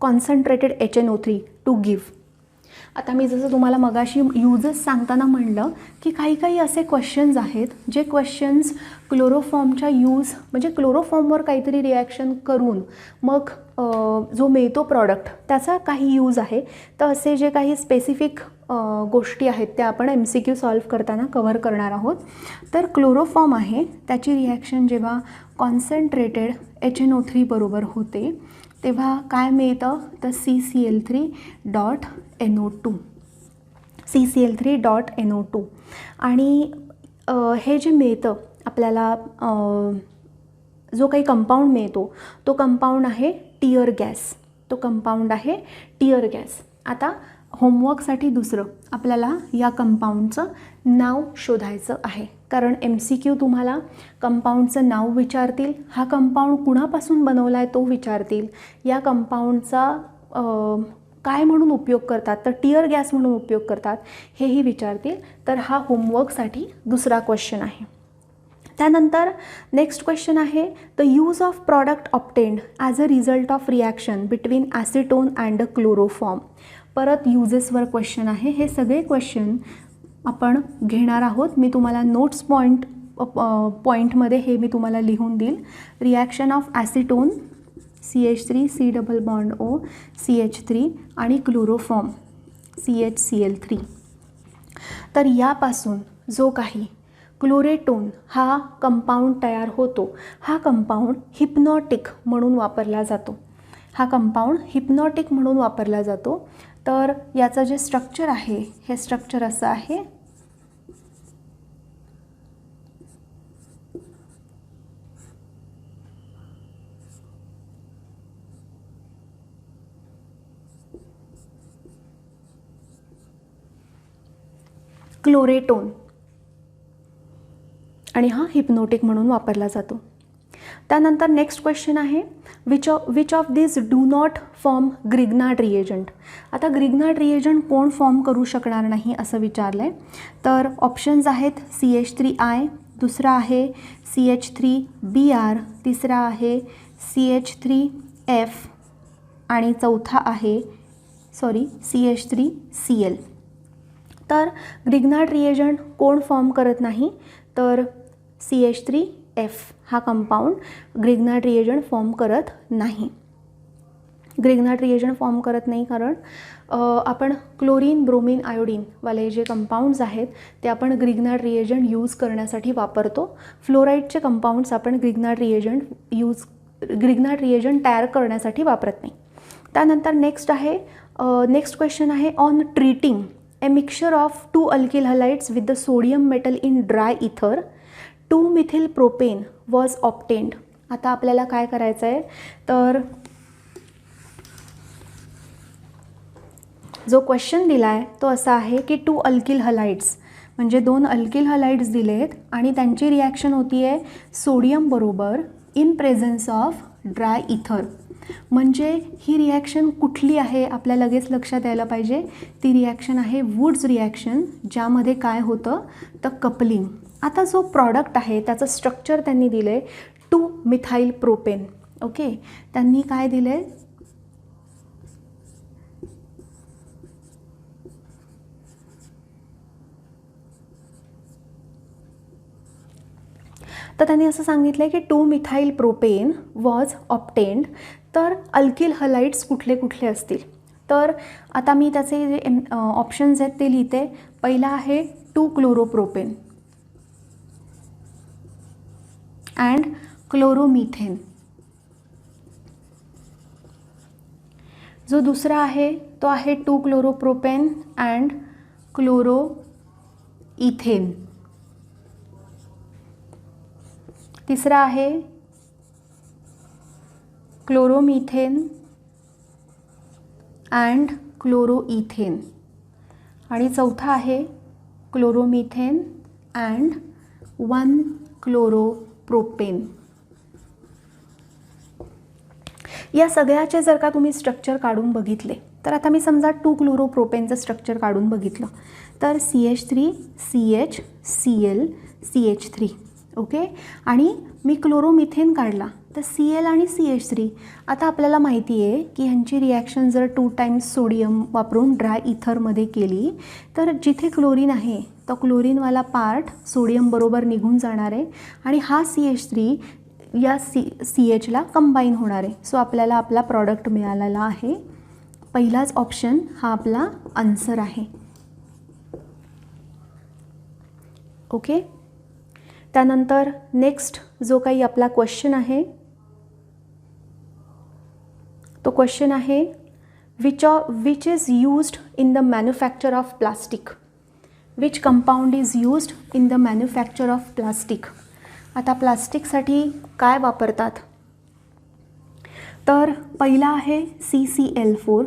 concentrated HNO3 to give. आता मी जसं तुम्हाला मगाशी यूजेस सांगताना म्हणलं की काही काही असे क्वेश्चन्स आहेत जे क्वेश्चन्स क्लोरोफॉर्मच्या यूज म्हणजे क्लोरोफॉर्मवर काहीतरी रिॲक्शन करून मग जो मिळतो प्रॉडक्ट त्याचा काही यूज आहे. तर असे जे काही स्पेसिफिक गोष्टी आहेत त्या आपण MCQ सॉल्व करताना कव्हर करणार आहोत. तर क्लोरोफॉर्म आहे त्याची रिॲक्शन जेव्हा कॉन्सन्ट्रेटेड HNO3 बरोबर होते तेव्हा काय मिळतं, तर CCl3.NO2 CCl3.NO2. आणि हे जे मिळतं आपल्याला जो काही कंपाऊंड मिळतो तो कंपाऊंड आहे टियर गॅस. तो कंपाऊंड आहे टियर गॅस. आता होमवर्कसाठी दुसरं आपल्याला या कंपाऊंडचं नाव शोधायचं आहे, कारण MCQ तुम्हाला कंपाऊंडचं नाव विचारतील, हा कंपाऊंड कुणापासून बनवला आहे तो विचारतील, या कंपाऊंडचा काय म्हणून उपयोग करतात, तर टियर गॅस म्हणून उपयोग करतात हेही विचारतील. तर हा होमवर्कसाठी दुसरा क्वेश्चन आहे. त्यानंतर नेक्स्ट क्वेश्चन आहे, the use of product obtained as a result of reaction between acetone and a chloroform. परत युजेसवर क्वेश्चन आहे. हे सगळे क्वेश्चन आपण घेणार आहोत. मी तुम्हाला नोट्स पॉईंटमध्ये हे मी तुम्हाला लिहून देईल. Reaction of acetone CH3 C double bond O CH3 आणि क्लोरोफॉर्म CHCl3. तर यापासून जो काही क्लोरेटोन हा कंपाऊंड तयार होतो, हा कंपाऊंड हिप्नॉटिक म्हणून वापरला जातो. हा कंपाऊंड हिप्नॉटिक म्हणून वापरला जातो. तर याचं जे स्ट्रक्चर आहे हे स्ट्रक्चर असं आहे. क्लोरेटोन आणि हा हिप्नोटिक म्हणून वापरला जातो. त्यानंतर नेक्स्ट क्वेश्चन आहे, which of this do not form Grignard reagent. आता ग्रिग्नार्ड रिएजंट कोण फॉर्म करू शकणार नाही असं विचारलं आहे. तर ऑप्शन्स आहेत CH3I, दुसरा आहे CH3Br, तिसरा आहे CH3F आणि चौथा आहे CH3Cl. तर ग्रिग्नार्ड रिएजंट कोण फॉर्म करत नाही, तर CH3F हा कंपाऊंड ग्रिग्नार्ड रिएजंट फॉर्म करत नाही. ग्रिग्नार्ड रिएजंट फॉर्म करत नाही कारण आपण क्लोरीन, ब्रोमीन, आयोडीनवाले जे कंपाऊंड्स आहेत ते आपण ग्रिग्नार्ड रिएजंट यूज करण्यासाठी वापरतो. फ्लोराईडचे कंपाऊंड्स आपण ग्रिग्नार्ड रिएजंट तयार करण्यासाठी वापरत नाही. त्यानंतर नेक्स्ट क्वेश्चन आहे on treating a mixture of 2 alkyl halides with the sodium metal in dry इथर 2-मिथिल प्रोपेन वॉज ऑप्टेंड. आता आपल्याला काय करायचं आहे, तर जो क्वेश्चन दिला आहे तो असा आहे की 2 अल्किल हलाइड्स म्हणजे 2 अल्किल हलाइड्स दिलेत आणि त्यांची रिॲक्शन होती आहे सोडियम बरोबर इन प्रेझन्स ऑफ ड्राय इथर. म्हणजे ही रिॲक्शन कुठली आहे आपल्या लगेच लक्षात यायला पाहिजे. ती रिॲक्शन आहे वुड्स रिॲक्शन, ज्यामध्ये काय होतं तर कपलिंग. आता जो प्रॉडक्ट आहे त्याचं स्ट्रक्चर त्यांनी दिलं आहे 2-मिथाइल प्रोपेन. ओके, त्यांनी काय दिलं आहे, तर त्यांनी असं सांगितलं आहे की 2-मिथाइल प्रोपेन वॉज ऑप्टेंड. तर अल्किल हलाइड्स कुठले कुठले असतील, तर आता मी त्याचे जे ऑप्शन्स आहेत ते लिहिते. पहिला आहे 2-क्लोरोप्रोपेन अँड क्लोरोमिथेन. जो दुसरा आहे तो आहे 2-क्लोरोप्रोपेन अँड क्लोरोइथेन. तिसरा आहे क्लोरोमिथेन अँड क्लोरोइथेन आणि चौथा आहे क्लोरोमिथेन अँड 1-क्लोरोप्रोपेन. या सगळ्याचे जर का तुम्ही स्ट्रक्चर काढून बघितले, तर आता मी समजा 2-क्लोरोप्रोपेनचं स्ट्रक्चर काढून बघितलं तर CH3 CH Cl CH3. Okay, आणि मी क्लोरोमिथेन काढला तर Cl आणि CH3. आता आपल्याला माहिती आहे की ह्यांची रिॲक्शन जर 2 टाइम्स सोडियम वापरून ड्राय इथरमध्ये केली तर जिथे क्लोरीन आहे तो क्लोरीनवाला पार्ट सोडियम बरोबर निघून जाणार आहे आणि हा CH3 या CHला कंबाईन होणार आहे. सो आपल्याला आपला प्रॉडक्ट मिळालेला आहे. पहिलाच ऑप्शन हा आपला आन्सर आहे. ओके, त्यानंतर नेक्स्ट जो काही आपला क्वेश्चन आहे तो क्वेश्चन आहे which is used in the manufacture of plastic. Which compound is used in the manufacture of plastic. आता प्लास्टिकसाठी काय वापरतात, तर पहिला आहे CCl4,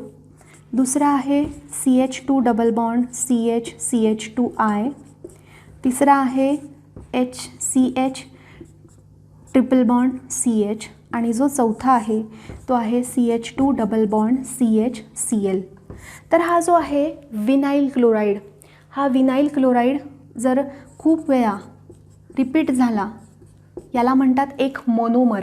दुसरा आहे CH2 डबल बॉन्ड CH2I, तिसरा आहे HCH ट्रिपल बॉन्ड CH आणि जो चौथा आहे तो आहे CH2 डबल बॉन्ड CHCl. तर हा जो आहे विनाइल क्लोराईड, हा विनाइल क्लोराईड जर खूप वेळा रिपीट झाला याला म्हणतात एक मोनोमर.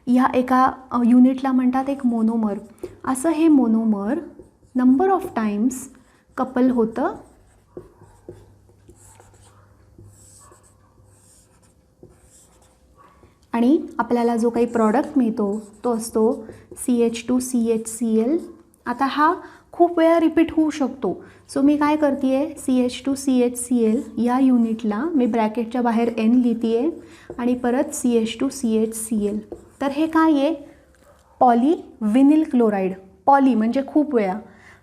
ह्या एका युनिटला म्हणतात एक मोनोमर. असं हे monomer number of times couple होतं आणि आपल्याला जो काही प्रॉडक्ट मिळतो तो असतो CH2 CHCl. आता हा खूप वेळा रिपीट होऊ शकतो. सो मी काय करते आहे, CH2 CHCl या युनिटला मी ब्रॅकेटच्या बाहेर N लिहिते आहे आणि परत CH2 CHCl. तर हे काय आहे, पॉलीविनिल क्लोराईड. पॉली म्हणजे खूप वेळा.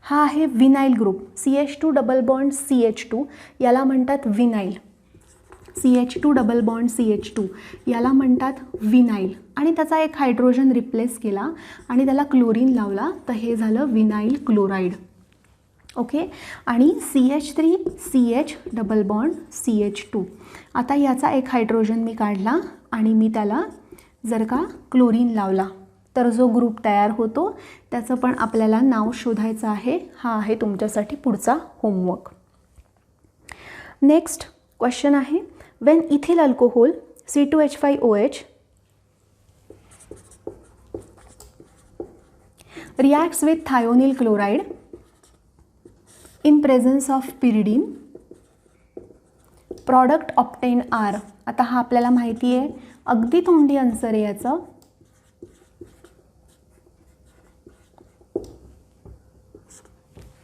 हा आहे vinyl group. CH2 double bond CH2 याला म्हणतात vinyl. CH2 double bond CH2 याला म्हणतात विनाइल आणि त्याचा एक हायड्रोजन रिप्लेस केला आणि त्याला क्लोरीन लावला तर हे झालं विनाइल क्लोराईड. ओके, आणि CH3 CH double bond CH2. आता याचा एक हायड्रोजन मी काढला आणि मी त्याला जर का क्लोरीन लावला तर जो ग्रुप तयार होतो त्याचं पण आपल्याला नाव शोधायचं आहे. हा आहे तुमच्यासाठी पुढचा होमवर्क. नेक्स्ट क्वेश्चन आहे when ethyl alcohol C2H5OH reacts with thionyl chloride in presence of pyridine, product obtained are. आता हा आपल्याला माहिती आहे, अगदी तोंडी आन्सर आहे याचं.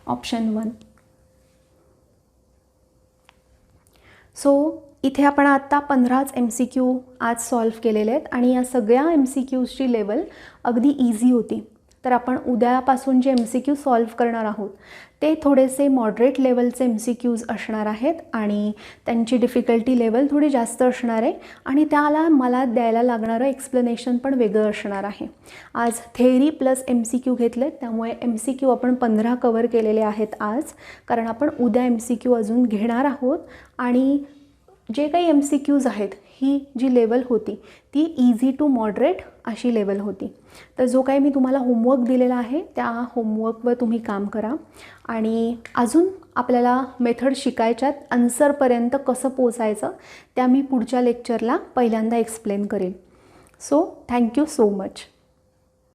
ऑप्शन 1. सो इथे आपण आता 15च MCQ आज सॉल्व केलेले आहेत आणि या सगळ्या MCQची लेवल अगदी इझी होती. तर आपण उद्यापासून जे MCQ सॉल्व करणार आहोत ते थोडेसे मॉडरेट लेवलचे MCQज असणार आहेत आणि त्यांची डिफिकल्टी लेवल थोडी जास्त असणार आहे आणि त्याला मला द्यायला लागणारं एक्सप्लेनेशन पण वेगळं असणार आहे. आज थेअरी प्लस MCQ घेतले, त्यामुळे MCQ आपण 15 कवर केलेले आहेत आज, कारण आपण उद्या MCQ अजून घेणार आहोत. आणि जे काही MCQज आहेत ही जी लेवल होती ती इझी टू मॉडरेट अशी लेवल होती. तर जो काही मी तुम्हाला होमवर्क दिलेला आहे त्या होमवर्कवर तुम्ही काम करा आणि अजून आपल्याला मेथड शिकायच्यात. आन्सरपर्यंत कसं पोचायचं त्या मी पुढच्या लेक्चरला पहिल्यांदा एक्सप्लेन करेन. So thank you so much.